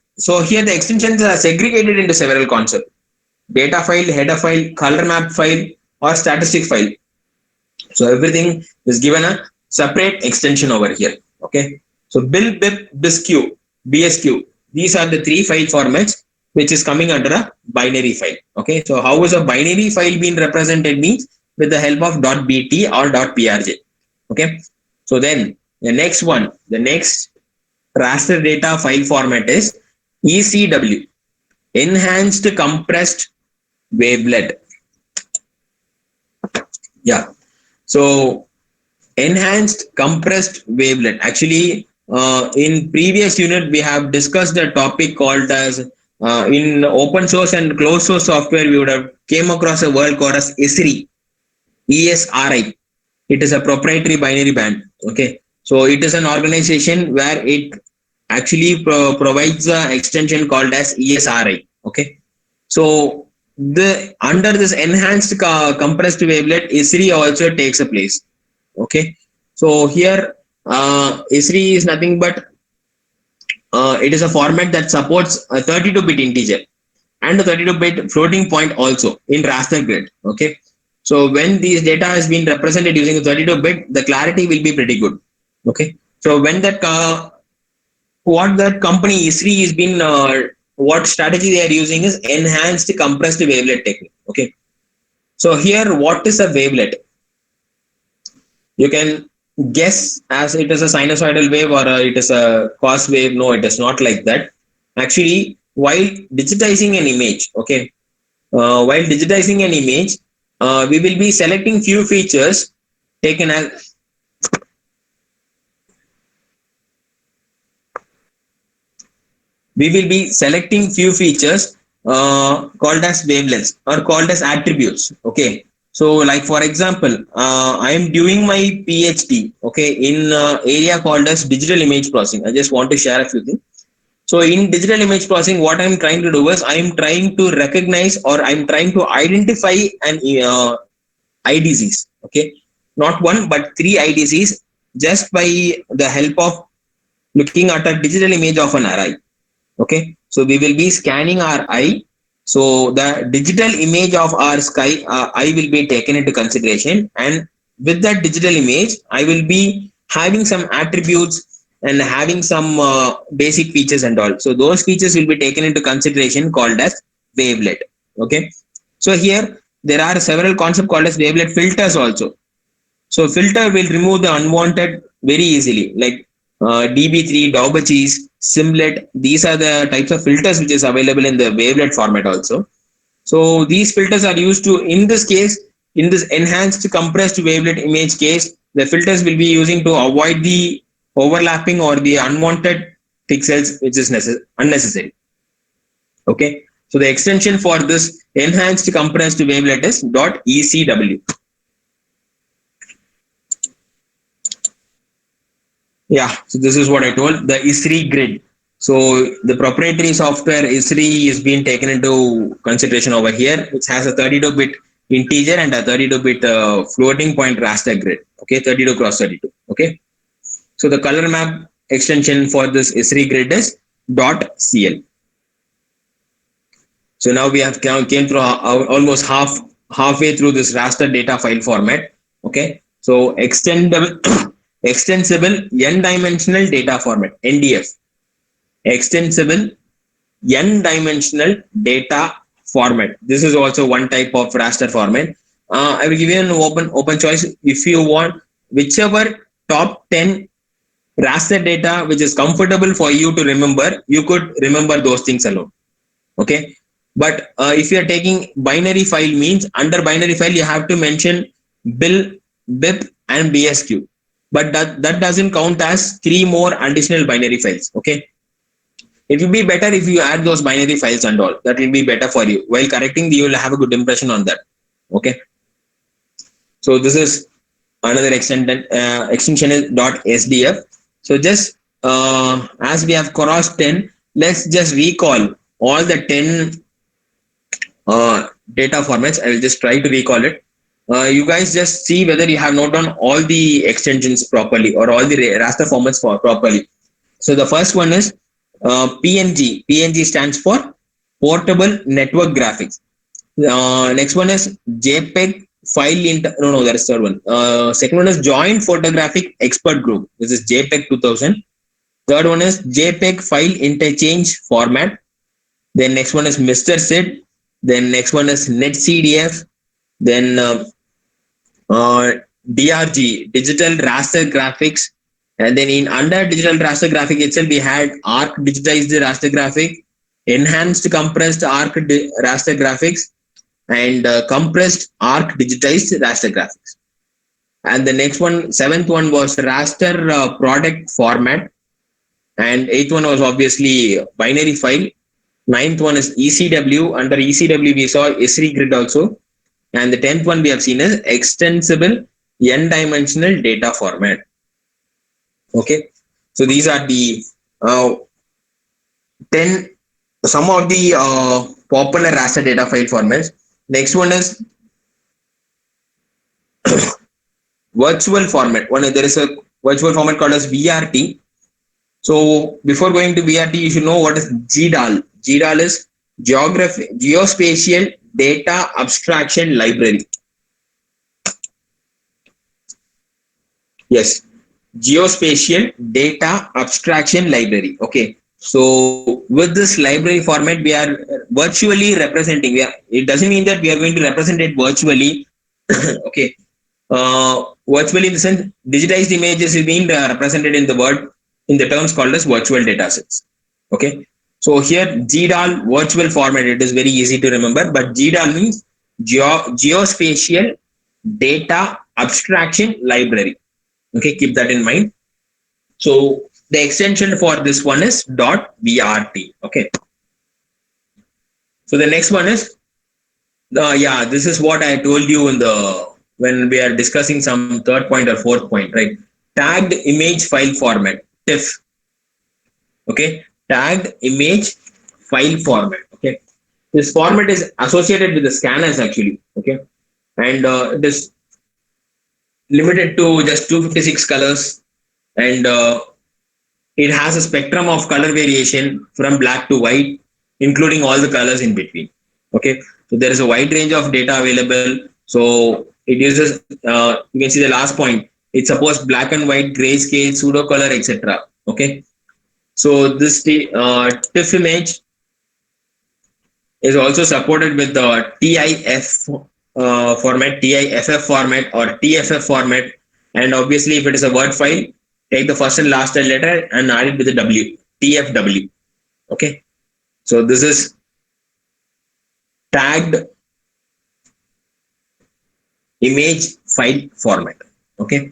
segregated into several concepts: data file, header file, color map file, or statistic file. So everything is given a separate extension over here. Okay. So BIL, BIP, BISQ, BSQ. These are the three file formats which is coming under a binary file. Okay. So how is a binary file being represented means with the help of .bt or .prj. Okay. So then the next raster data file format is ECW, Enhanced Compressed Wavelet. Yeah. So enhanced compressed wavelet. Actually, in previous unit we have discussed a topic called as in open source and closed source software we would have came across a word called as ESRI. ESRI. It is a proprietary binary band. Okay. So it is an organization where it actually provides an extension called as ESRI. Okay. So the under this enhanced compressed wavelet, ESRI also takes a place. Okay. So here ESRI is nothing but it is a format that supports a 32-bit integer and a 32-bit floating point also in raster grid. Okay. So when these data has been represented using a 32-bit, the clarity will be pretty good. Okay. So when that what that company ESRI is been what strategy they are using is enhanced compressed wavelet technique. Okay. So here, what is a wavelet? You can guess as it is a sinusoidal wave or it is a cos wave. No, it is not like that. Actually, while digitizing an image, okay, while digitizing an image, we will be selecting few features taken as we will be selecting few features called as wavelengths or called as attributes. Okay. So like for example, I am doing my PhD, okay, in area called as digital image processing. I just want to share a few things. So in digital image processing, what I'm trying to do is I am trying to recognize or I'm trying to identify an IDCs. Okay. Not one, but three IDCs just by the help of looking at a digital image of an array. Okay. So we will be scanning our eye. So the digital image of our sky eye will be taken into consideration, and with that digital image I will be having some attributes and having some basic features and all. So those features will be taken into consideration called as wavelet. Okay. So here there are several concepts called as wavelet filters also. So filter will remove the unwanted very easily, like DB3, Daubechies, Simlet. These are the types of filters which is available in the wavelet format also. So these filters are used to, in this case, in this enhanced compressed wavelet image case, the filters will be using to avoid the overlapping or the unwanted pixels which is unnecessary. Okay. So the extension for this enhanced compressed wavelet is .ECW. Yeah, so this is what I told, the ESRI grid. So the proprietary software ESRI is being taken into consideration over here, which has a 32-bit integer and a 32-bit floating point raster grid. Okay, 32 cross 32. Okay, so the color map extension for this ESRI grid is .cl. So now we have came through almost halfway through this raster data file format. Okay, so extendable extensible n-dimensional data format, NDF. Extensible n-dimensional data format. This is also one type of raster format. I will give you an open choice. If you want whichever top 10 raster data which is comfortable for you to remember, you could remember those things alone. Okay. But if you are taking binary file, means under binary file you have to mention BIL, BIP and BSQ. But that doesn't count as three more additional binary files. Okay. It will be better if you add those binary files and all. That will be better for you. While correcting, you will have a good impression on that. Okay. So this is another extension is .sdf. So just as we have crossed 10, let's just recall all the 10 data formats. I will just try to recall it. You guys just see whether you have noted down all the extensions properly or all the raster formats for properly. So the first one is PNG. PNG stands for Portable Network Graphics. Next one is JPEG file no, that is third one. Second one is Joint Photographic Expert Group. This is JPEG 2000. Third one is JPEG file interchange format. Then next one is Mr. SID. Then next one is NetCDF. Then DRG, Digital Raster Graphics. And then in under Digital Raster Graphic itself, we had ARC Digitized Raster Graphic, Enhanced Compressed ARC Raster Graphics, and Compressed ARC Digitized Raster Graphics. And the next one, seventh one was raster product format. And eighth one was obviously binary file. Ninth one is ECW. Under ECW, we saw ESRI grid also. And the 10th one we have seen is extensible n-dimensional data format. Okay. So these are the 10, some of the popular raster data file formats. Next one is virtual format. There is a virtual format called as VRT. So before going to VRT, you should know what is GDAL. GDAL is Geospatial Data Abstraction Library. Yes, Geospatial Data Abstraction Library. Okay. So with this library format, we are virtually representing. It doesn't mean that we are going to represent it virtually. Okay. Virtually in the sense, digitized images is being represented in the terms called as virtual data sets. Okay. So here GDAL virtual format, it is very easy to remember, but GDAL means Geospatial Data Abstraction Library. Okay, keep that in mind. So the extension for this one is .vrt. Okay. So the next one is this is what I told you when we are discussing some third point or fourth point, right? Tagged image file format, TIFF. Okay, tagged image file format. Okay, this format is associated with the scanners actually. Okay, and it is limited to just 256 colors, and it has a spectrum of color variation from black to white, including all the colors in between. Okay, so there is a wide range of data available. So it uses, you can see the last point. It supports black and white, grayscale, pseudo color, etc. Okay, so this TIFF image is also supported with the TIF format, TIFF format, or TFF format. And obviously, if it is a word file, take the first and last letter and add it with the W, TFW. Okay, so this is tagged image file format. Okay,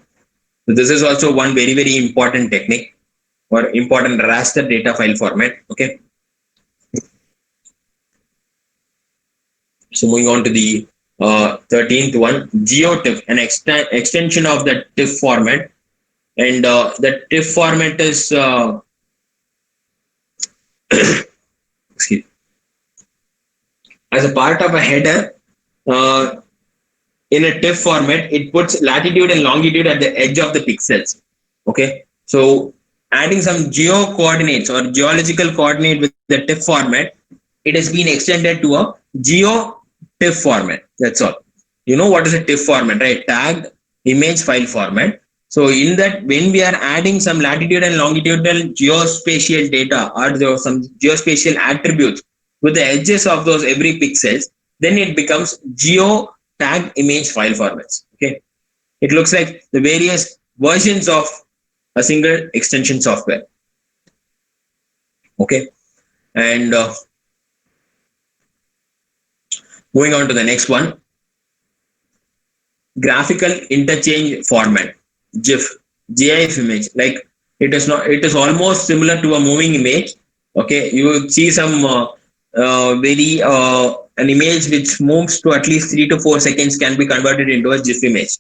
so this is also one very, very important technique or important raster data file format. Okay, so moving on to the 13th one, GeoTIFF, an extension of the TIFF format. And the TIFF format is excuse, as a part of a header in a TIFF format, it puts latitude and longitude at the edge of the pixels. Okay, so adding some geo coordinates or geological coordinate with the TIFF format, it has been extended to a geo TIFF format. That's all. You know what is a TIFF format, right? Tagged image file format. So in that, when we are adding some latitude and longitudinal geospatial data or some geospatial attributes with the edges of those every pixels, then it becomes geo tagged image file formats. Okay, it looks like the various versions of a single extension software. Okay, and moving on to the next one, graphical interchange format, GIF, GIF image. Like it is not, it is almost similar to a moving image, Okay, you will see some very an image which moves to at least 3 to 4 seconds can be converted into a GIF image.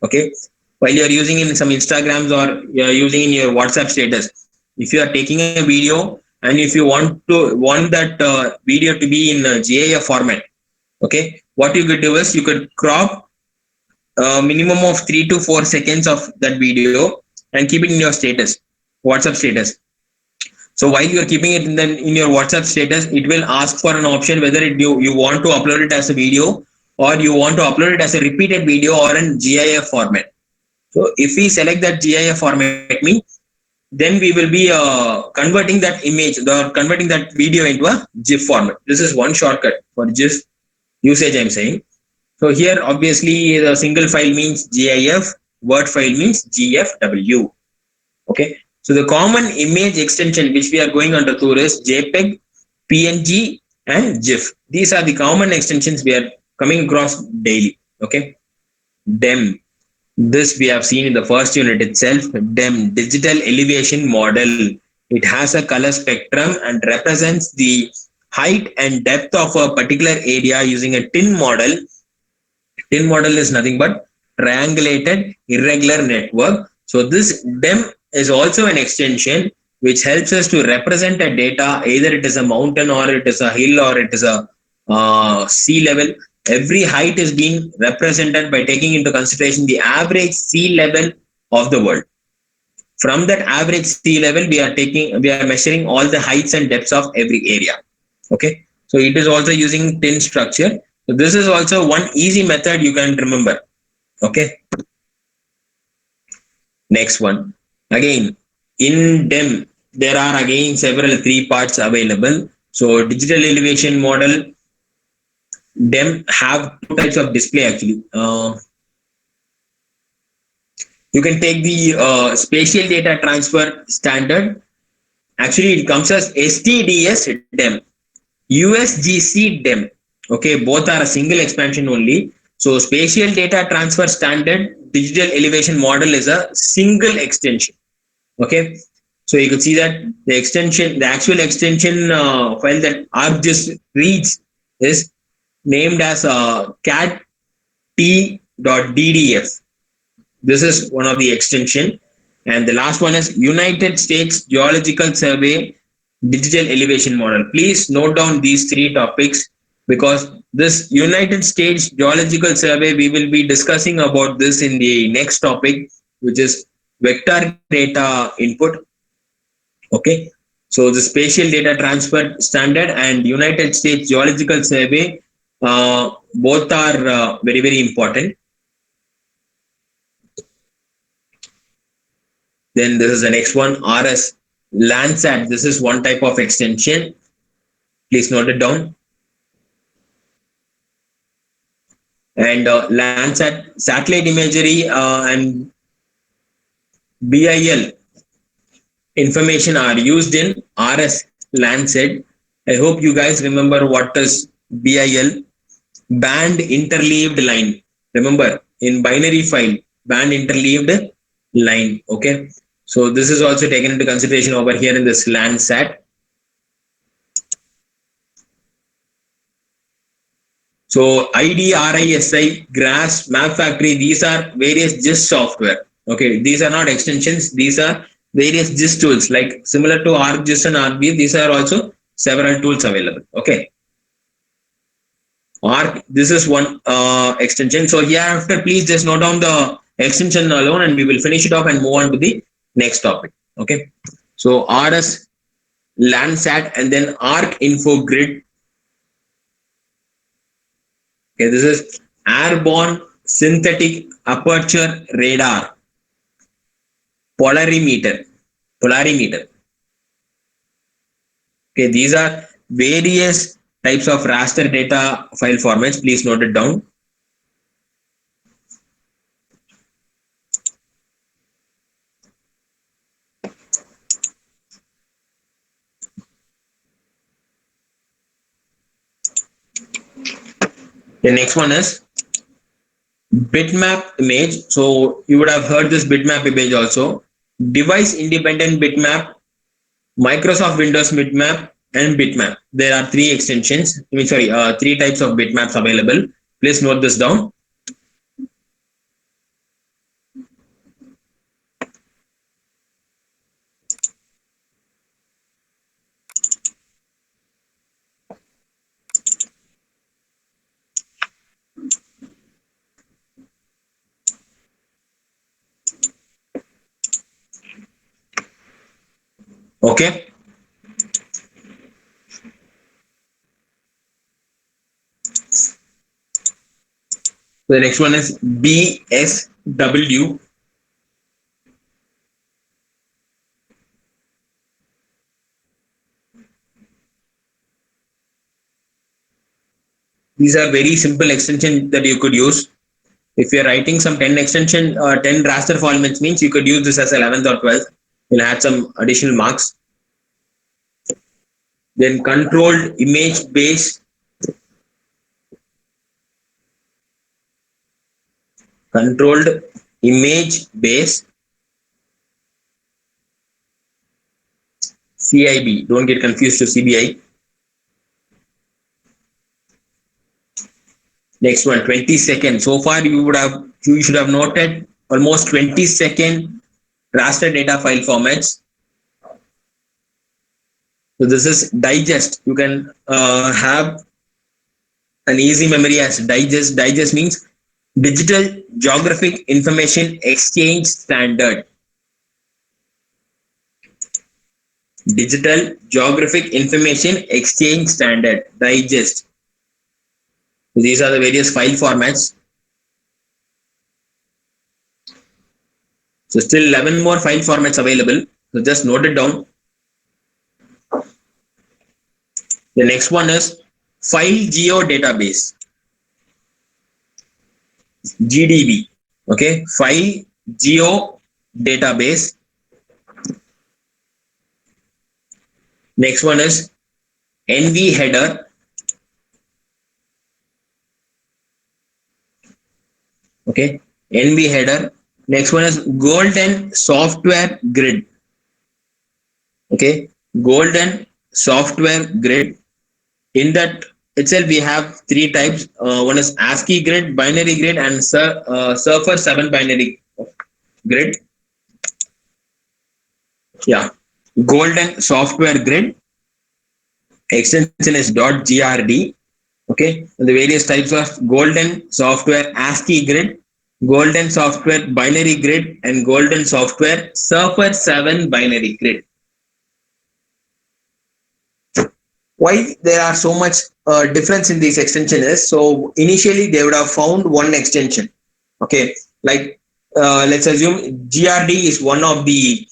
Okay, while you are using in some Instagrams or you are using in your WhatsApp status, if you are taking a video and if you want that video to be in a GIF format, okay, what you could do is you could crop a minimum of 3 to 4 seconds of that video and keep it in your status, WhatsApp status. So while you are keeping it in your WhatsApp status, it will ask for an option whether you want to upload it as a video or you want to upload it as a repeated video or in GIF format. So if we select that GIF format means, then we will be converting that image or converting that video into a GIF format. This is one shortcut for GIF usage I'm saying. So here obviously the single file means GIF, word file means GFW. Okay. So the common image extension which we are going under tour is JPEG, PNG and GIF. These are the common extensions we are coming across daily. Okay. DEM. This we have seen in the first unit itself. DEM, digital elevation model. It has a color spectrum and represents the height and depth of a particular area using a tin model. Tin model is nothing but triangulated irregular network. So this DEM is also an extension which helps us to represent a data, either it is a mountain or it is a hill or it is a sea level. Every height is being represented by taking into consideration the average sea level of the world. From that average sea level, we are measuring all the heights and depths of every area. Okay, so it is also using tin structure. So this is also one easy method you can remember. Okay, next one. Again, in DEM, there are again several three parts available. So digital elevation model, DEM have two types of display actually. You can take the spatial data transfer standard. Actually, it comes as STDS DEM, USGC DEM. Okay, both are a single expansion only. So spatial data transfer standard digital elevation model is a single extension. Okay, so you can see that the extension, the actual extension file that ArcGIS reads is named as cat.t.ddf. This is one of the extension. And the last one is United States Geological Survey Digital Elevation Model. Please note down these three topics because this United States Geological Survey, we will be discussing about this in the next topic, which is vector data input. Okay. So the spatial data transfer standard and United States Geological Survey, both are very, very important. Then this is the next one, RS Landsat. This is one type of extension. Please note it down. And Landsat satellite imagery and BIL information are used in RS Landsat. I hope you guys remember what is BIL, band interleaved line. Remember in binary file, band interleaved line. Okay. So this is also taken into consideration over here in this Landsat. So IDRISI, GRASS, Map Factory, these are various GIS software. Okay, these are not extensions. These are various GIS tools like similar to ArcGIS and ArcView. These are also several tools available. Okay. Arc, this is one extension. So hereafter, please just note down the extension alone and we will finish it off and move on to the next topic. Okay. So RS Landsat and then Arc Info Grid. Okay, this is airborne synthetic aperture radar polarimeter. Polarimeter. Okay, these are various types of raster data file formats. Please note it down. The next one is bitmap image. So you would have heard this bitmap image also. Device independent bitmap Microsoft Windows Bitmap and Bitmap. There are three extensions. I mean, sorry, three types of bitmaps available. Please note this down. Okay. The next one is BSW. These are very simple extensions that you could use. If you're writing some 10 extension, 10 raster formats means you could use this as 11th or 12th. You'll add some additional marks. Then controlled image base, controlled image base, CIB. Don't get confused to CBI. Next one, 20 seconds. So far, you should have noted almost 20-second raster data file formats. So this is digest. You can have an easy memory as digest. Digest means Digital Geographic Information Exchange Standard. Digital Geographic Information Exchange Standard, digest. These are the various file formats. So still 11 more file formats available. So just note it down. The next one is File Geo Database, GDB. Okay, File Geo Database. Next one is NV Header. Okay, NV Header. Next one is Golden Software Grid. Okay, Golden Software Grid. In that itself, we have three types. One is ASCII grid, binary grid, and Surfer 7 binary grid. Yeah, Golden Software Grid. Extension is .grd. Okay, and the various types of Golden Software ASCII grid, Golden Software binary grid, and Golden Software Surfer 7 binary grid. Why there are so much difference in these extension is, so initially they would have found one extension. Okay, like let's assume GRD is one of the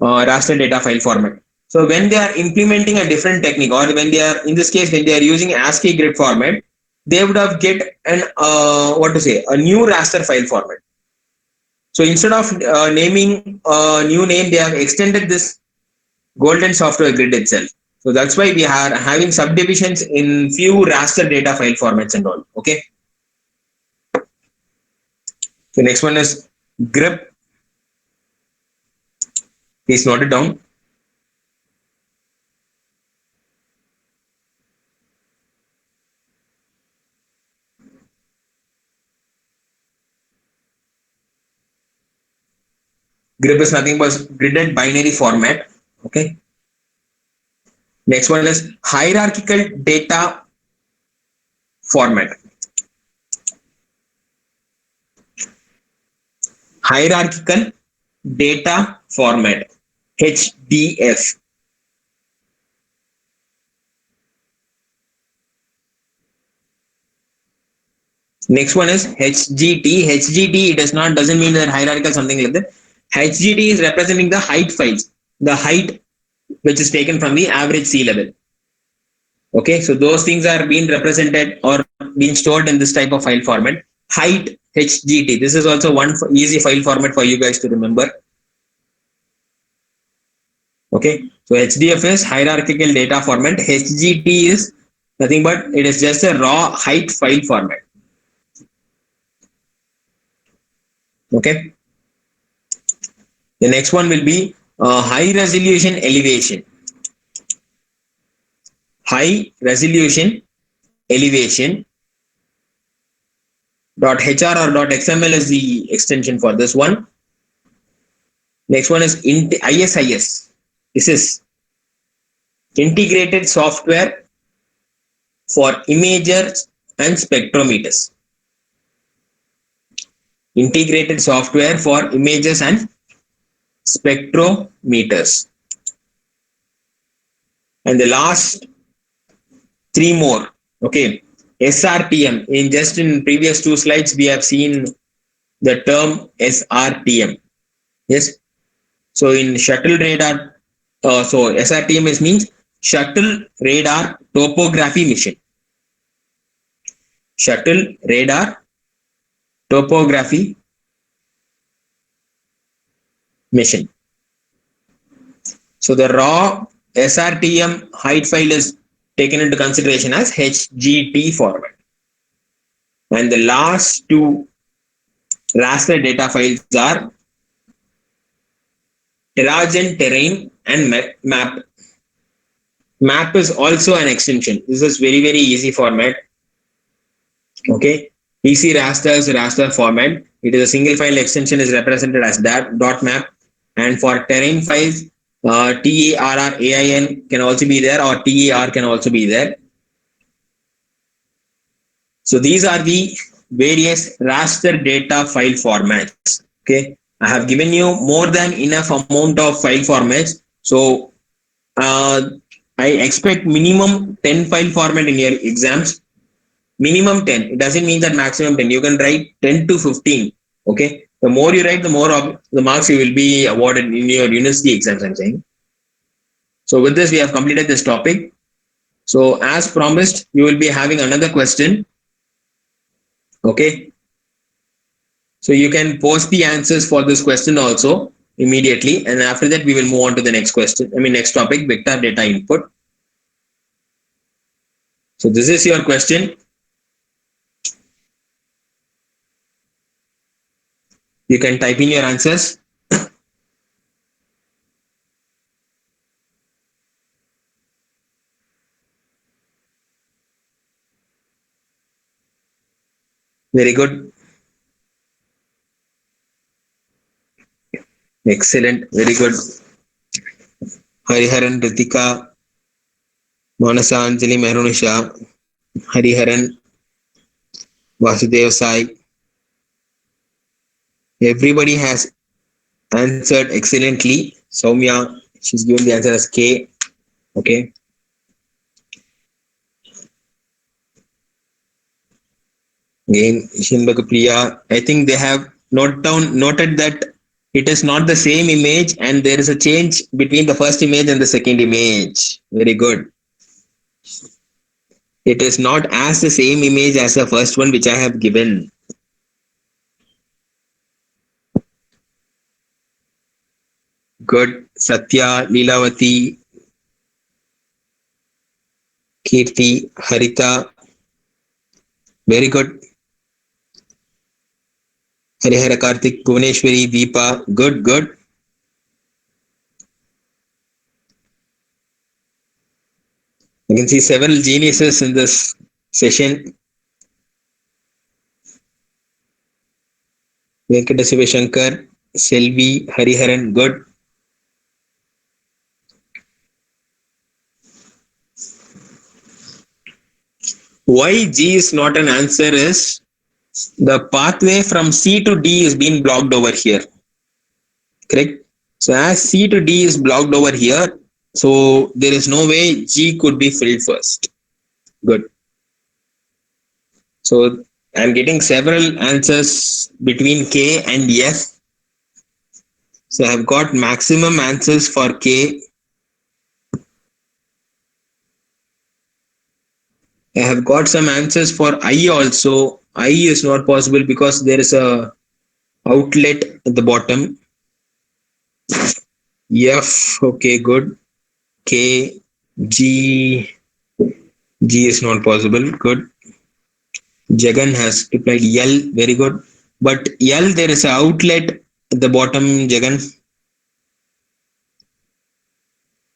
raster data file format. So when they are implementing a different technique, or when they are, in this case, when they are using ASCII grid format, they would have get an what to say, a new raster file format. So instead of naming a new name, they have extended this Golden Software Grid itself. So that's why we are having subdivisions in few raster data file formats and all. Okay. So next one is grep. Please note it down. Grep is nothing but gridded binary format. Okay. Next one is hierarchical data format. Hierarchical data format, HDF. Next one is HGT. HGT, doesn't mean that hierarchical something like that. HGT is representing the height files, the height which is taken from the average sea level. Okay, so those things are being represented or being stored in this type of file format. Height, HGT. This is also one easy file format for you guys to remember. Okay, so HDF is hierarchical data format. HGT is nothing but it is just a raw height file format. Okay, the next one will be high resolution elevation. high resolution elevation .hr or .xml is the extension for this one. Next one is ISIS. This is integrated software for imagers and spectrometers. Integrated software for imagers and spectrometers. And the last three more. Okay. SRTM. In previous two slides, we have seen the term SRTM. Yes. So in shuttle radar, so SRTM means shuttle radar topography mission. Shuttle radar topography mission. So the raw SRTM height file is taken into consideration as HGT format. And the last two raster data files are Teragen terrain and map. Map is also an extension. This is very, very easy format. Okay. PC raster format. It is a single file extension is represented as that .map. And for terrain files, TARRAIN can also be there, or TAR can also be there. So these are the various raster data file formats. Okay. I have given you more than enough amount of file formats. So I expect minimum 10 file format in your exams. Minimum 10. It doesn't mean that maximum 10. You can write 10 to 15. Okay. The more you write, the more of the marks you will be awarded in your university exams, I'm saying. So with this, we have completed this topic. So as promised, you will be having another question. Okay. So you can post the answers for this question also immediately. And after that, we will move on to the next question. Next topic, vector data input. So this is your question. You can type in your answers. Very good. Excellent. Very good. Hariharan, Ritika, Manasa, Anjali, Mehrunusha, Hariharan, Vasudev Sai. Everybody has answered excellently. Soumya, she's given the answer as K. Okay. Again, Shinbaka Priya. I think they have noted that it is not the same image and there is a change between the first image and the second image. Very good. It is not as the same image as the first one which I have given. Good. Satya, Leelavati, Kirti, Harita. Very good. Harihara Karthik, Bhuvaneshwari, Deepa. Good, good. You can see several geniuses in this session. Venkata Shivashankar, Selvi, Hariharan. Good. Why G is not an answer is the pathway from C to D is being blocked over here. Correct? So as C to D is blocked over here, so there is no way G could be filled first. Good. So I'm getting several answers between K and F. So I've got maximum answers for K. I have got some answers for I also. I is not possible because there is a outlet at the bottom. F, okay, good. K, G, G is not possible. Good. Jagan has replied L, very good. But L, there is an outlet at the bottom, Jagan.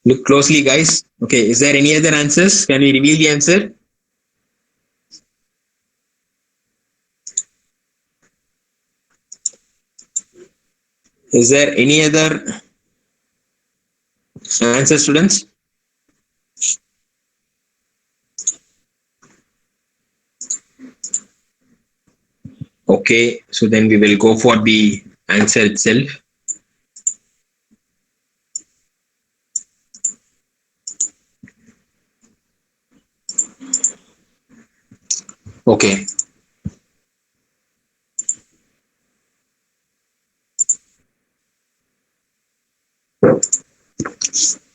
Look closely, guys. Okay, is there any other answers? Can we reveal the answer? Is there any other answer, students? Okay, so then we will go for the answer itself. Okay,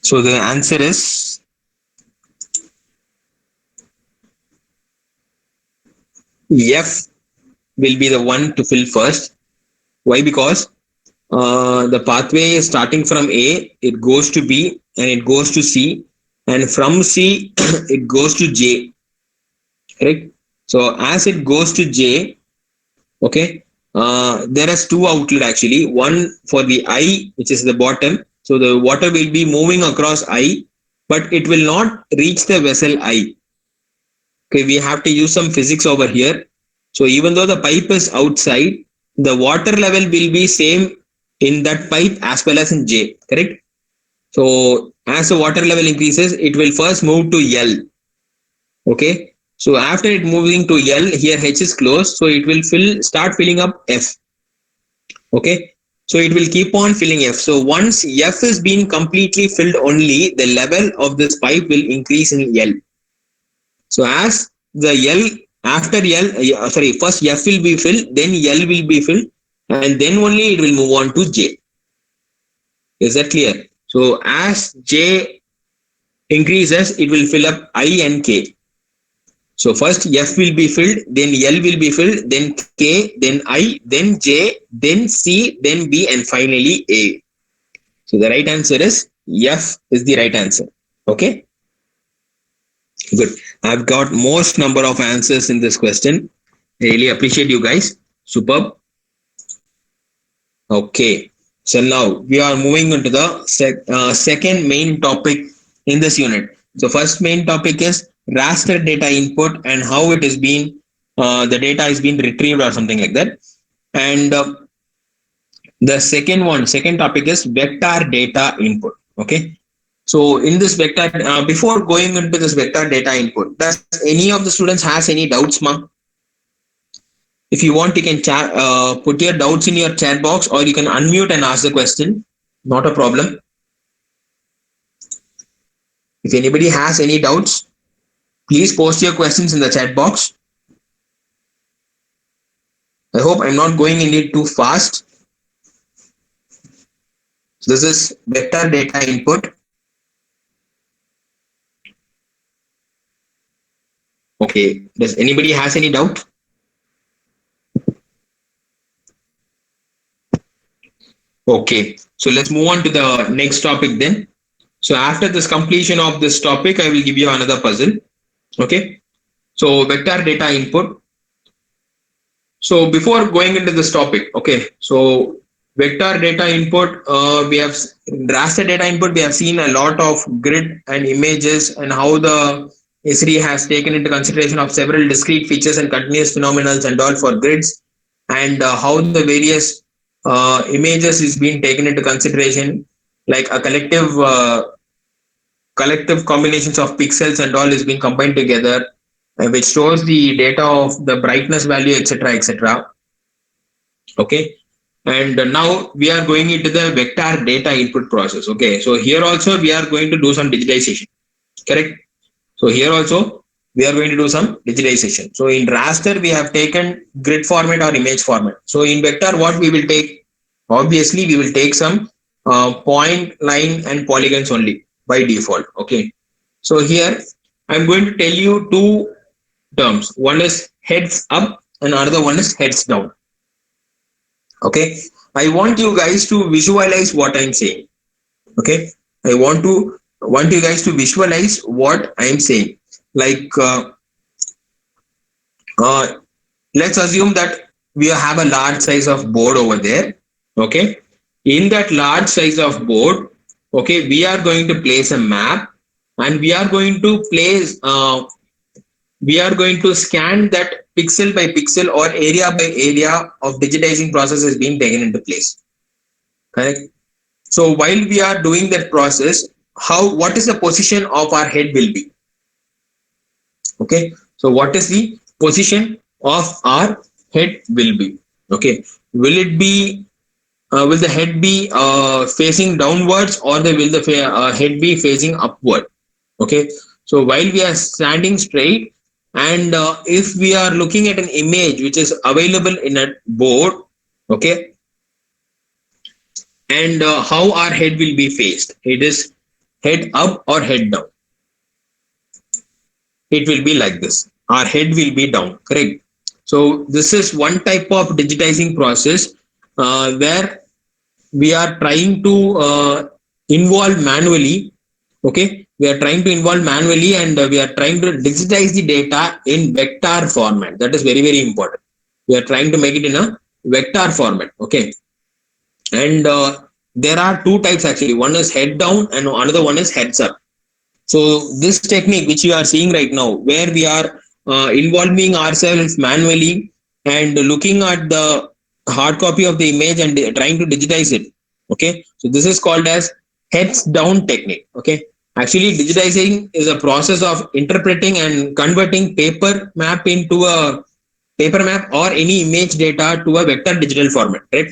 so the answer is F will be the one to fill first. Why? Because the pathway is starting from A, it goes to B, and it goes to C, and from C it goes to J. Correct. So as it goes to J, okay, there is two outlet actually. One for the I, which is the bottom. So the water will be moving across I, but it will not reach the vessel I. Okay, we have to use some physics over here. So even though the pipe is outside, the water level will be same in that pipe as well as in J. Correct. So as the water level increases, it will first move to L. Okay. So after it moving to L, here H is closed, so it will start filling up F. Okay. So it will keep on filling F. So once F is being completely filled only, the level of this pipe will increase in L. So as the L after L, sorry, first F will be filled, then L will be filled, and then only it will move on to J. Is that clear? So as J increases, it will fill up I and K. So first F will be filled, then L will be filled, then K, then I, then J, then C, then B, and finally A. So the right answer is F is the right answer. Okay, good. I've got most number of answers in this question. I really appreciate you guys. Superb. Okay, so now we are moving into the second main topic in this unit. So first main topic is raster data input and how it is being the data is being retrieved or something like that. And the second topic is vector data input. Okay. So in this vector, before going into this vector data input, does any of the students has any doubts, ma'am? If you want, you can put your doubts in your chat box, or you can unmute and ask the question. Not a problem. If anybody has any doubts, please post your questions in the chat box. I hope I'm not going in it too fast. So this is vector data input. Okay. Does anybody has any doubt? Okay. So let's move on to the next topic then. So after this completion of this topic, I will give you another puzzle. Okay. So vector data input. So before going into this topic, okay. So vector data input, we have raster data input. We have seen a lot of grid and images and how the Esri has taken into consideration of several discrete features and continuous phenomena and all for grids, and how the various images is being taken into consideration, like a collective combinations of pixels and all is being combined together, which stores the data of the brightness value, etc., etc. Okay. And now we are going into the vector data input process. Okay. So here also we are going to do some digitization. Correct. So here also we are going to do some digitization. So in raster we have taken grid format or image format. So in vector what we will take? Obviously we will take some point, line and polygons only by default. Okay. So here I'm going to tell you two terms. One is heads up and another one is heads down. Okay. I want you guys to visualize what I'm saying. Okay. I want you guys to visualize what I'm saying. Like uh, let's assume that we have a large size of board over there. Okay. In that large size of board, Okay, we are going to place a map, and we are going to place we are going to scan that pixel by pixel or area by area of digitizing process is being taken into place. Correct. So while we are doing that process, how what is the position of our head will be? Okay. So what is the position of our head will be? Okay. Will it be will the head be facing downwards, or will the head be facing upward? Okay. So while we are standing straight, and if we are looking at an image which is available in a board, okay, and how our head will be faced, it is head up or head down. It will be like this, our head will be down, correct? So this is one type of digitizing process where we are trying to involve manually. Okay, we are trying to involve manually, and we are trying to digitize the data in vector format. That is very very important. We are trying to make it in a vector format. Okay, and there are two types actually. One is head down and another one is heads up. So this technique which you are seeing right now, where we are involving ourselves manually and looking at the hard copy of the image and trying to digitize it. Okay, so this is called as heads down technique. Okay, actually digitizing is a process of interpreting and converting paper map into a paper map or any image data to a vector digital format. Right?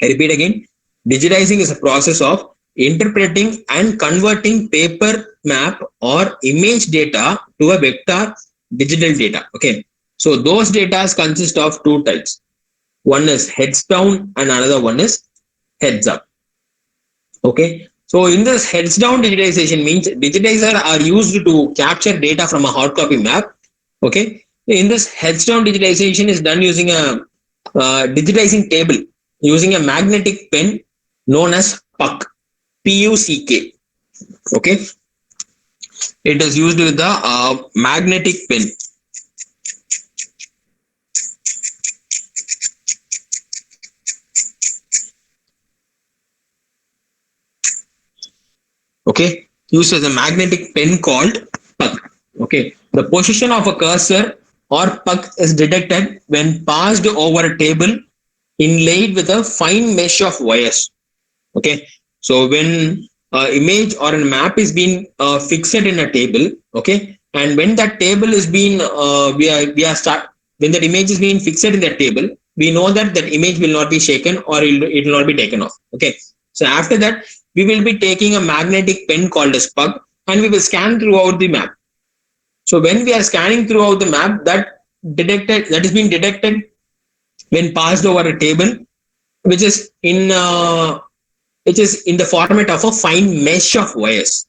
I repeat again, digitizing is a process of interpreting and converting paper map or image data to a vector digital data. Okay, so those data consist of two types. One is heads down and another one is heads up. Okay, so in this heads down digitization means digitizer are used to capture data from a hard copy map. Okay, in this heads down digitization is done using a digitizing table using a magnetic pen known as puck, puck. Okay, it is used with the magnetic pen. Okay, used as a magnetic pen called puck. Okay, the position of a cursor or puck is detected when passed over a table inlaid with a fine mesh of wires. Okay, so when image or a map is being fixed in a table, okay, and when that table is being we are start when that image is being fixed in that table, we know that that image will not be shaken or it will not be taken off. Okay, so after that we will be taking a magnetic pen called as puck, and we will scan throughout the map. So when we are scanning throughout the map, that is being detected when passed over a table which is in the format of a fine mesh of wires.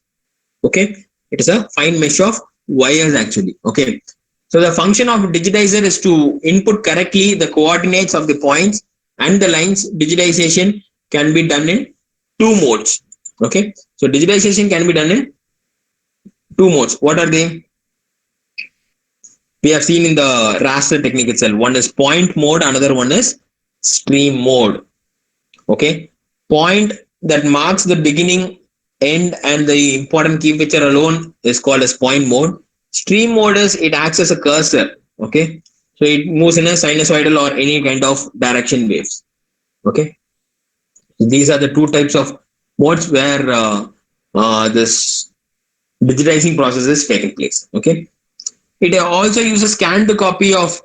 Okay, it is a fine mesh of wires actually. Okay, so the function of digitizer is to input correctly the coordinates of the points and the lines. Digitization can be done in two modes. Okay, so digitization can be done in two modes. What are they? We have seen in the raster technique itself. One is point mode, another one is stream mode. Okay, point that marks the beginning, end, and the important key feature alone is called as point mode. Stream mode is it acts as a cursor. Okay, so it moves in a sinusoidal or any kind of direction waves. Okay, these are the two types of modes where this digitizing process is taking place. Okay, it also uses scan to copy of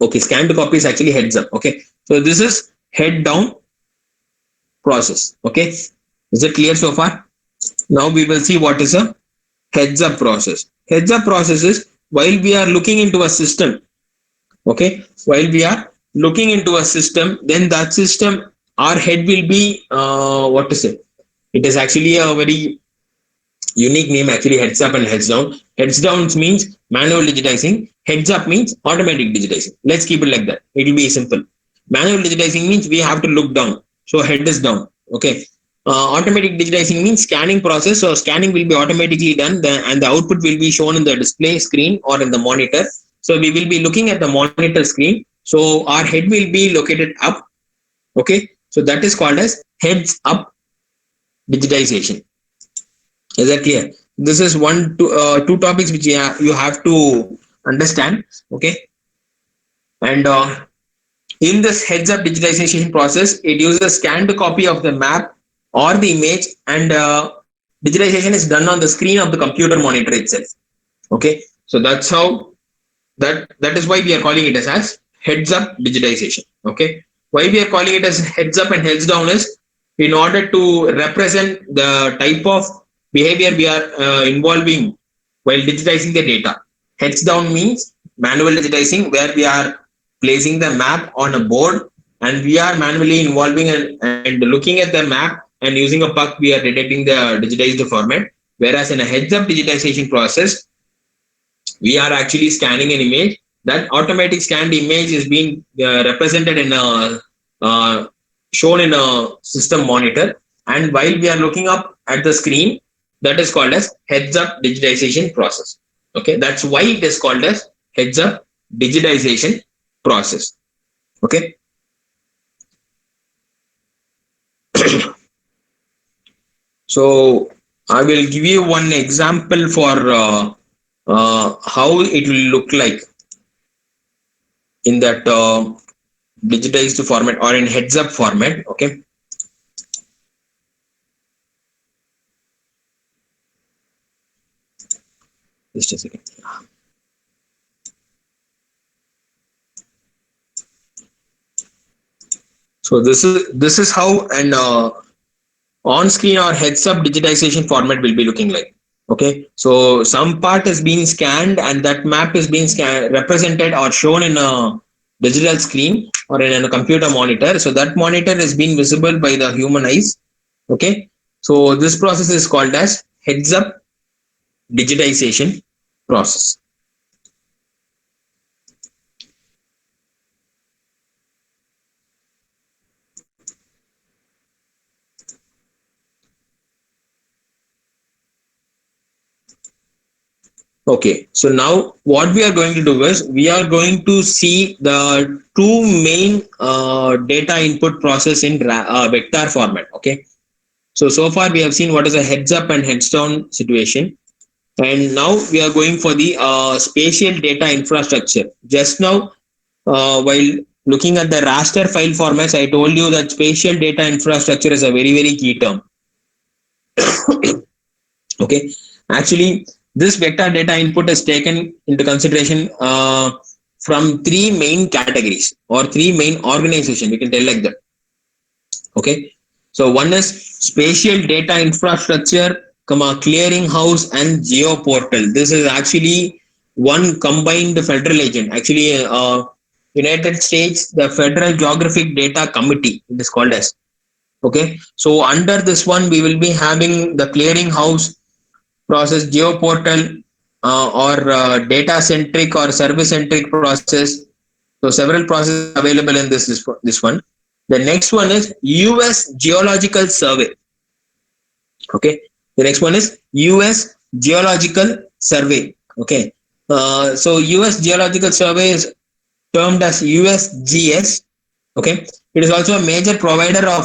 okay, scan to copy is actually heads up. Okay, so this is head down process. Okay, is it clear so far? Now we will see what is a heads up process. Heads up process is while we are looking into a system. Okay, while we are looking into a system, then that system, our head will be what to say, it is actually a very unique name actually. Heads up and heads down. Heads down means manual digitizing, heads up means automatic digitizing. Let's keep it like that, it will be simple. Manual digitizing means we have to look down, so head is down. Okay, automatic digitizing means scanning process, so scanning will be automatically done, and the output will be shown in the display screen or in the monitor. So we will be looking at the monitor screen, so our head will be located up. Okay, So that is called as heads up digitization. Is that clear? This is two topics which you have to understand. Okay, and in this heads up digitization process, it uses scanned copy of the map or the image, and digitization is done on the screen of the computer monitor itself. Okay, so that's how that is why we are calling it as heads up digitization. Okay, why we are calling it as heads up and heads down is in order to represent the type of behavior we are involving while digitizing the data. Heads down means manual digitizing, where we are placing the map on a board and we are manually involving and looking at the map, and using a puck we are detecting the digitized format. Whereas in a heads up digitization process, we are actually scanning an image. That automatic scanned image is being represented in a shown in a system monitor, and while we are looking up at the screen, that is called as heads up digitization process. Okay, that's why it is called as heads up digitization process. Okay, so I will give you one example for how it will look like in that digitized format or in heads up format. Okay, just a second. So this is how an on screen or heads up digitization format will be looking like. Okay, so some part is being scanned and that map is being represented or shown in a digital screen or in a computer monitor. So that monitor is being visible by the human eyes. Okay, so this process is called as heads up digitization process. Okay, so now what we are going to do is we are going to see the two main data input process in vector format. Okay, so far we have seen what is a heads up and heads down situation, and now we are going for the spatial data infrastructure. Just now, while looking at the raster file formats, I told you that spatial data infrastructure is a very key term. Okay, actually, this vector data input is taken into consideration from three main categories or three main organizations. We can tell like that. Okay, so one is spatial data infrastructure, clearinghouse, and geoportal. This is actually one combined federal agent. Actually, United States, the Federal Geographic Data Committee, it is called as. Okay, so under this one, we will be having the clearinghouse process, geoportal, or data centric or service centric process. So several processes available in this one. The next one is US Geological Survey. Okay, the next one is US Geological Survey. Okay, so US Geological Survey is termed as USGS. Okay, it is also a major provider of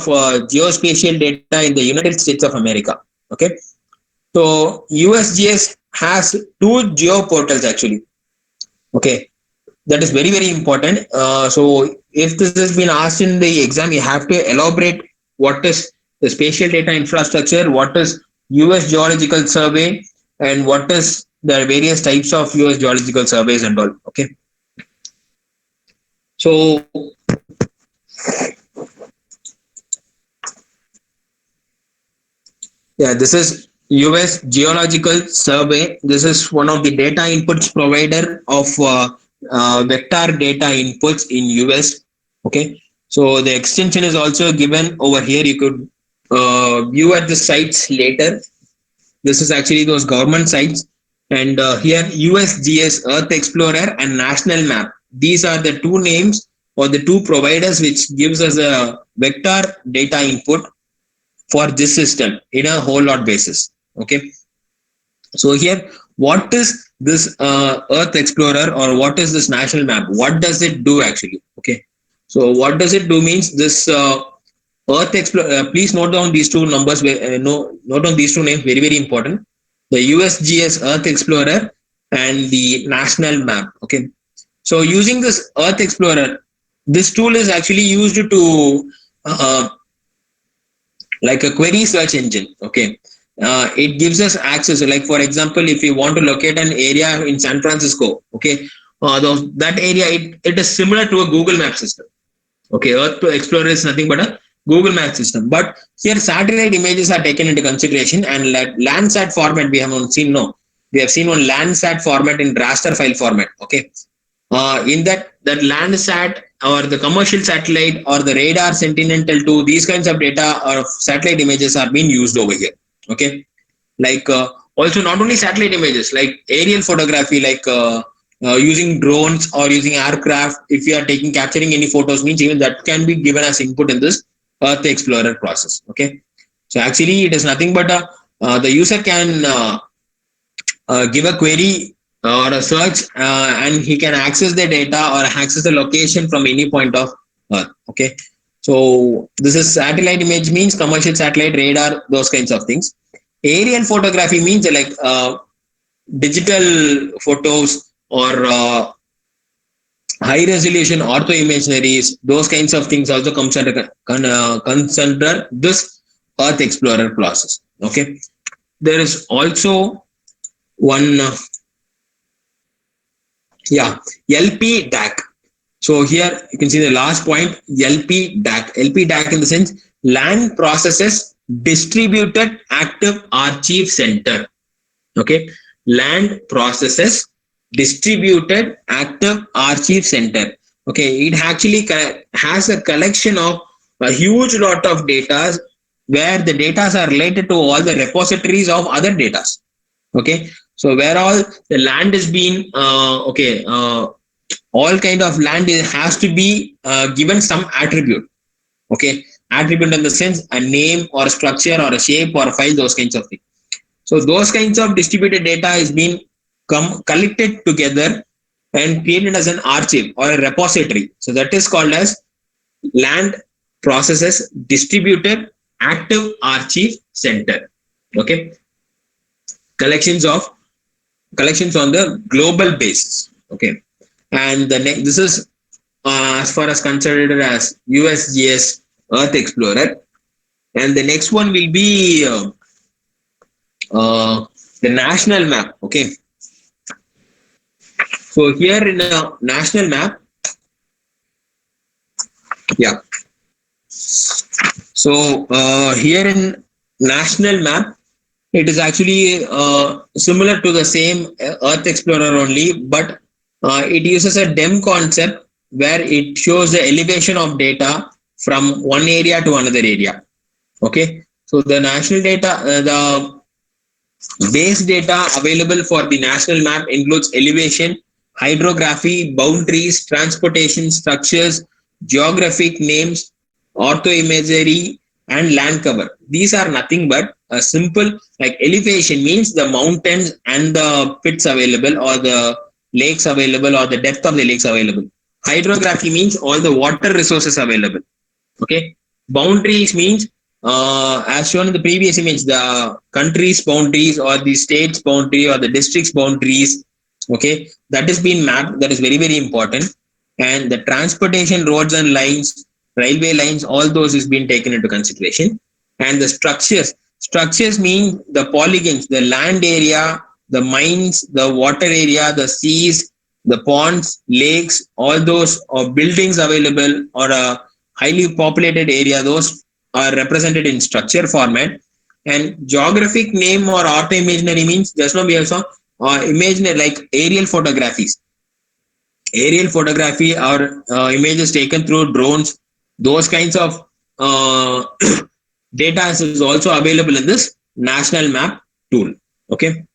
geospatial data in the United States of America. Okay, so USGS has two geoportals actually. Okay, that is very important. So if this has been asked in the exam, you have to elaborate what is the spatial data infrastructure, what is US Geological Survey, and what is the various types of US Geological Surveys and all. Okay, so yeah, this is US Geological Survey. This is one of the data inputs provider of vector data inputs in US. Okay, so the extension is also given over here. You could view at the sites later. This is actually those government sites, and here USGS, Earth Explorer, and National Map. These are the two names or the two providers which gives us a vector data input for this system in a whole lot basis. Okay, so here what is this Earth Explorer or what is this National Map? What does it do actually? Okay, so what does it do means this Earth Explorer. Please note down these two numbers. No, note down these two names. Very very important. The USGS Earth Explorer and the National Map. Okay. So using this Earth Explorer, this tool is actually used to like a query search engine. Okay. It gives us access. Like for example, if we want to locate an area in San Francisco, okay, that area it is similar to a Google Map system. Okay, Earth Explorer is nothing but a Google Map system. But here satellite images are taken into consideration, and Landsat format we have not seen. No, we have seen one Landsat format in raster file format. Okay, in that Landsat or the commercial satellite or the radar Sentinel-2, these kinds of data or satellite images are being used over here. Okay, like also not only satellite images, like aerial photography, like using drones or using aircraft. If you are taking capturing any photos, means even that can be given as input in this Earth Explorer process. Okay, so actually it is nothing but the user can give a query or a search, and he can access the data or access the location from any point of Earth. Okay, so this is satellite image, means commercial satellite, radar, those kinds of things. Aerial photography means like digital photos or high resolution ortho imaginaries, those kinds of things also comes under consider this Earth Explorer process. Okay, there is also one LP DAC. So here you can see the last point, LP DAC. LP DAC in the sense Land Processes Distributed Active Archive Center. Okay, Land Processes Distributed Active Archive Center. Okay, it actually has a collection of a huge lot of data where the data are related to all the repositories of other data. Okay, so where all the land is being all kind of land has to be given some attribute. Okay, attribute in the sense a name or a structure or a shape or a file, those kinds of things. So those kinds of distributed data is being collected together and created as an archive or a repository. So that is called as Land Processes Distributed Active Archive Center. Okay, collections on the global basis. Okay, and the next, this is as far as considered as USGS Earth Explorer, and the next one will be the national map. Okay, so here in a national map, yeah. So here in national map, it is actually similar to the same Earth Explorer only, but it uses a DEM concept where it shows the elevation of data from one area to another area. Okay, so the national data, the base data available for the national map includes elevation, hydrography, boundaries, transportation structures, geographic names, orthoimagery, and land cover. These are nothing but a simple, like elevation means the mountains and the pits available or the lakes available or the depth of the lakes available. Hydrography means all the water resources available. Okay, boundaries means as shown in the previous image, the country's boundaries or the state's boundary or the district's boundaries. Okay, that is being mapped. That is very very important. And the transportation roads and lines, railway lines, all those is being taken into consideration. And the structures mean the polygons, the land area, the mines, the water area, the seas, the ponds, lakes, all those or buildings available or a highly populated area, those are represented in structure format. And geographic name or auto imaginary means just now we also imaginary, like aerial photographies. Aerial photography or images taken through drones, those kinds of data is also available in this national map tool. Okay,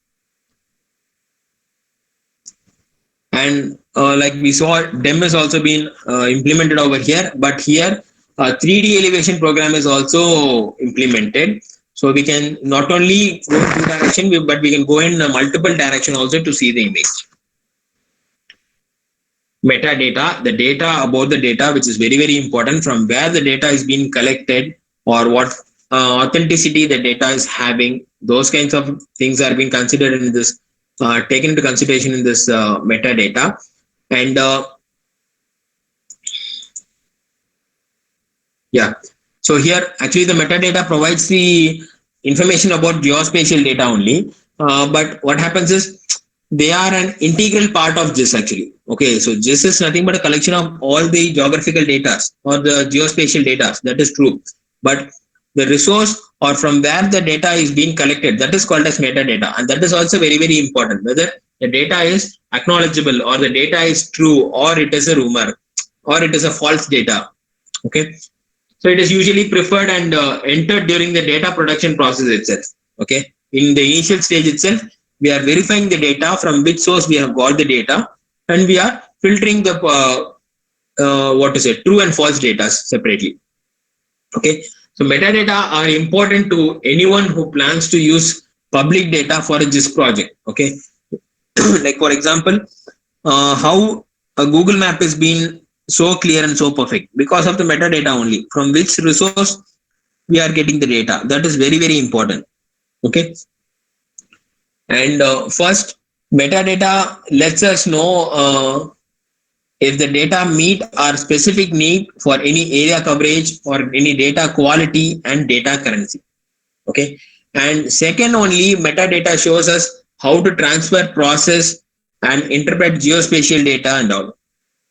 and like we saw, DEM is also been implemented over here, but here 3D elevation program is also implemented. So we can not only go in two direction, but we can go in multiple direction also to see the image. Metadata, the data about the data, which is very very important, from where the data is being collected, or what authenticity the data is having. Those kinds of things are being considered in this, taken into consideration in this metadata. And yeah, so here actually the metadata provides the information about geospatial data only. But what happens is they are an integral part of GIS actually. Okay, so GIS is nothing but a collection of all the geographical data or the geospatial data. That is true. But the resource or from where the data is being collected, that is called as metadata. And that is also very, very important. Whether the data is acknowledgeable or the data is true or it is a rumor or it is a false data. Okay, so it is usually preferred and entered during the data production process itself. Okay. In the initial stage itself, we are verifying the data from which source we have got the data, and we are filtering the what to say, true and false data separately. Okay. So metadata are important to anyone who plans to use public data for a GIS project. Okay. Like for example, how a Google map is being so clear and so perfect because of the metadata only. From which resource we are getting the data, that is very, very important. Okay. And first, metadata lets us know if the data meet our specific need for any area coverage or any data quality and data currency. Okay. And second, only metadata shows us how to transfer, process and interpret geospatial data and all.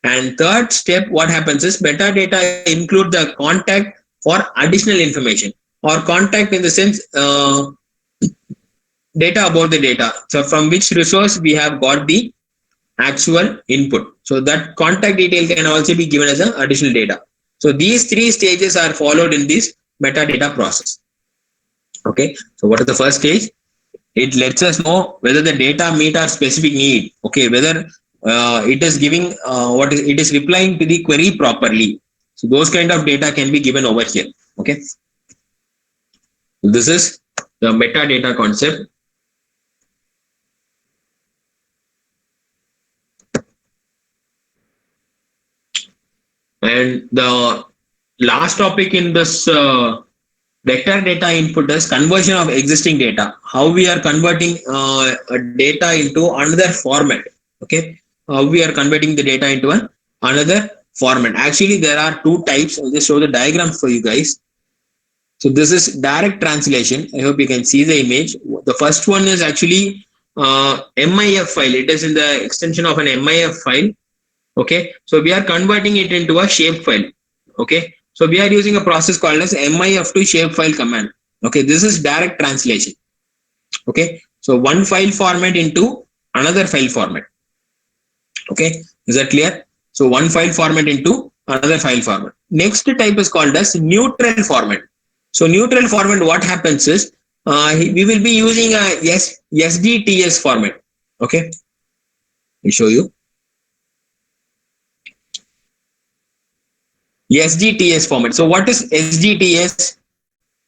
And third step, what happens is metadata include the contact for additional information, or contact in the sense data about the data. So from which resource we have got the actual input. So that contact detail can also be given as an additional data. So these three stages are followed in this metadata process. Okay. So what is the first stage? It lets us know whether the data meet our specific need. Okay. Whether it is giving it is replying to the query properly. So those kind of data can be given over here. Okay. This is the metadata concept. And the last topic in this vector data input is conversion of existing data. How we are converting data into another format. Okay. How we are converting the data into another format. Actually, there are two types. I'll just show the diagram for you guys. So this is direct translation. I hope you can see the image. The first one is actually MIF file. It is in the extension of an MIF file. Okay. So we are converting it into a shape file. Okay. So we are using a process called as MIF to shapefile command. Okay. This is direct translation. Okay. So one file format into another file format. Okay. Is that clear? So one file format into another file format. Next type is called as neutral format. So neutral format, what happens is we will be using a SDTS format. Okay. Let me show you. SDTS format. So what is SDTS?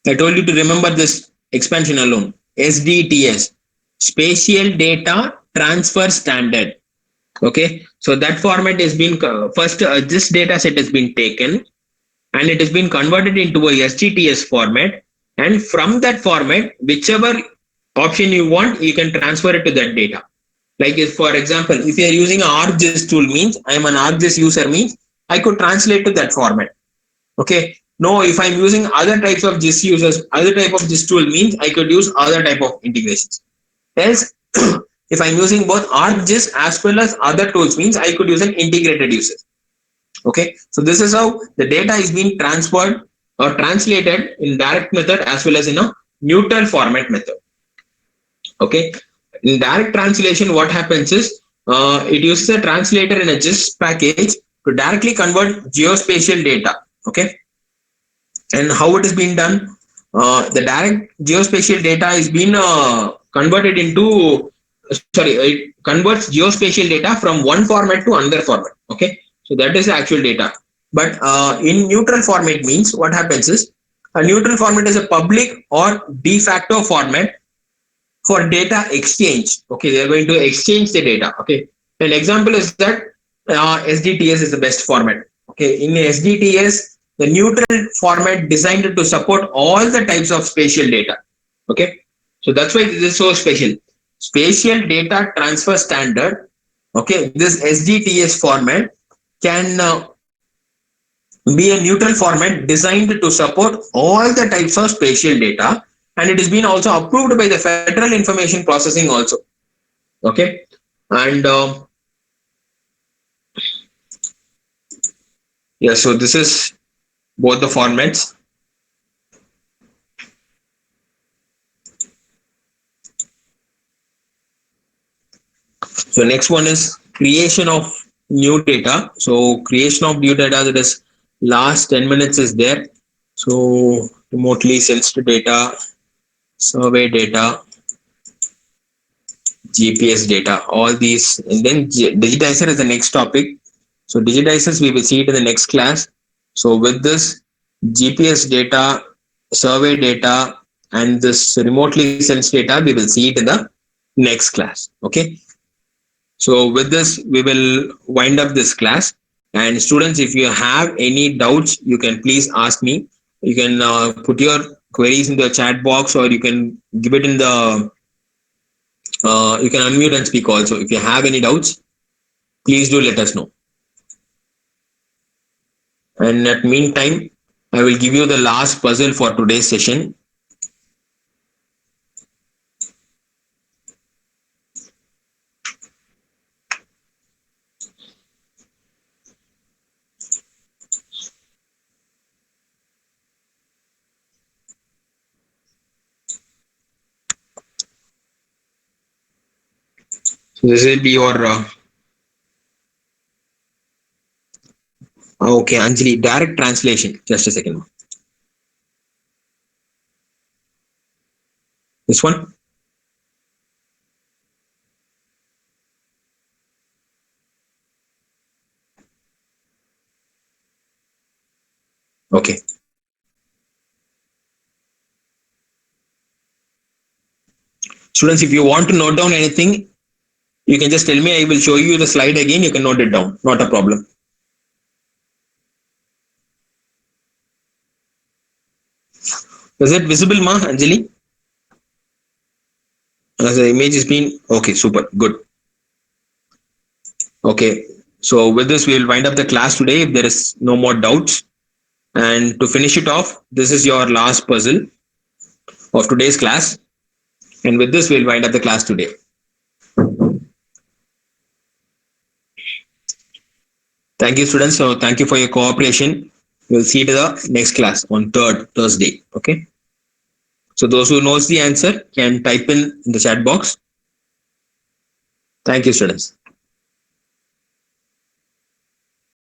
I told you to remember this expansion alone. SDTS, Spatial Data Transfer Standard. Okay. So that format has been first this data set has been taken and it has been converted into a SDTS format. And from that format, whichever option you want, you can transfer it to that data. Like if, for example, if you are using an ArcGIS tool, means I am an ArcGIS user, means I could translate to that format. Okay. No, if I'm using other types of GIS users, other type of GIS tool, means I could use other type of integrations. Else, if I'm using both ArcGIS as well as other tools, means I could use an integrated user. Okay. So this is how the data is being transferred or translated in direct method as well as in a neutral format method. Okay. In direct translation, what happens is it uses a translator in a GIS package to directly convert geospatial data. Okay. And how it is being done? The direct geospatial data is being converted into, it converts geospatial data from one format to another format. Okay. So that is the actual data. But in neutral format means what happens is a neutral format is a public or de facto format for data exchange. Okay. They are going to exchange the data. Okay. An example is that SDTS is the best format. Okay. In SDTS, the neutral format designed to support all the types of spatial data. Okay, so that's why this is so special. Spatial data transfer standard, okay, this SDTS format can be a neutral format designed to support all the types of spatial data, and it has been also approved by the Federal Information Processing also. Okay, and yeah, so this is both the formats. So next one is creation of new data. So creation of new data, that is last 10 minutes is there. So remotely sensed data, survey data, GPS data, all these, and then digitizer is the next topic. So digitizers we will see it in the next class. So with this GPS data, survey data, and this remotely sensed data, we will see it in the next class. Okay. So with this, we will wind up this class. And students, if you have any doubts, you can please ask me. You can put your queries in the chat box, or you can give it in the, you can unmute and speak also. If you have any doubts, please do let us know. And at meantime, I will give you the last puzzle for today's session. So this will be your okay, Anjali, direct translation. Just a second. This one. Okay. Students, if you want to note down anything, you can just tell me. I will show you the slide again. You can note it down. Not a problem. Is it visible, ma, Anjali? As the image is being okay, super good. Okay, so with this, we will wind up the class today if there is no more doubts. And to finish it off, this is your last puzzle of today's class. And with this, we'll wind up the class today. Thank you, students. So thank you for your cooperation. We'll see you to the next class on third Thursday. Okay. So those who knows the answer can type in the chat box. Thank you, students.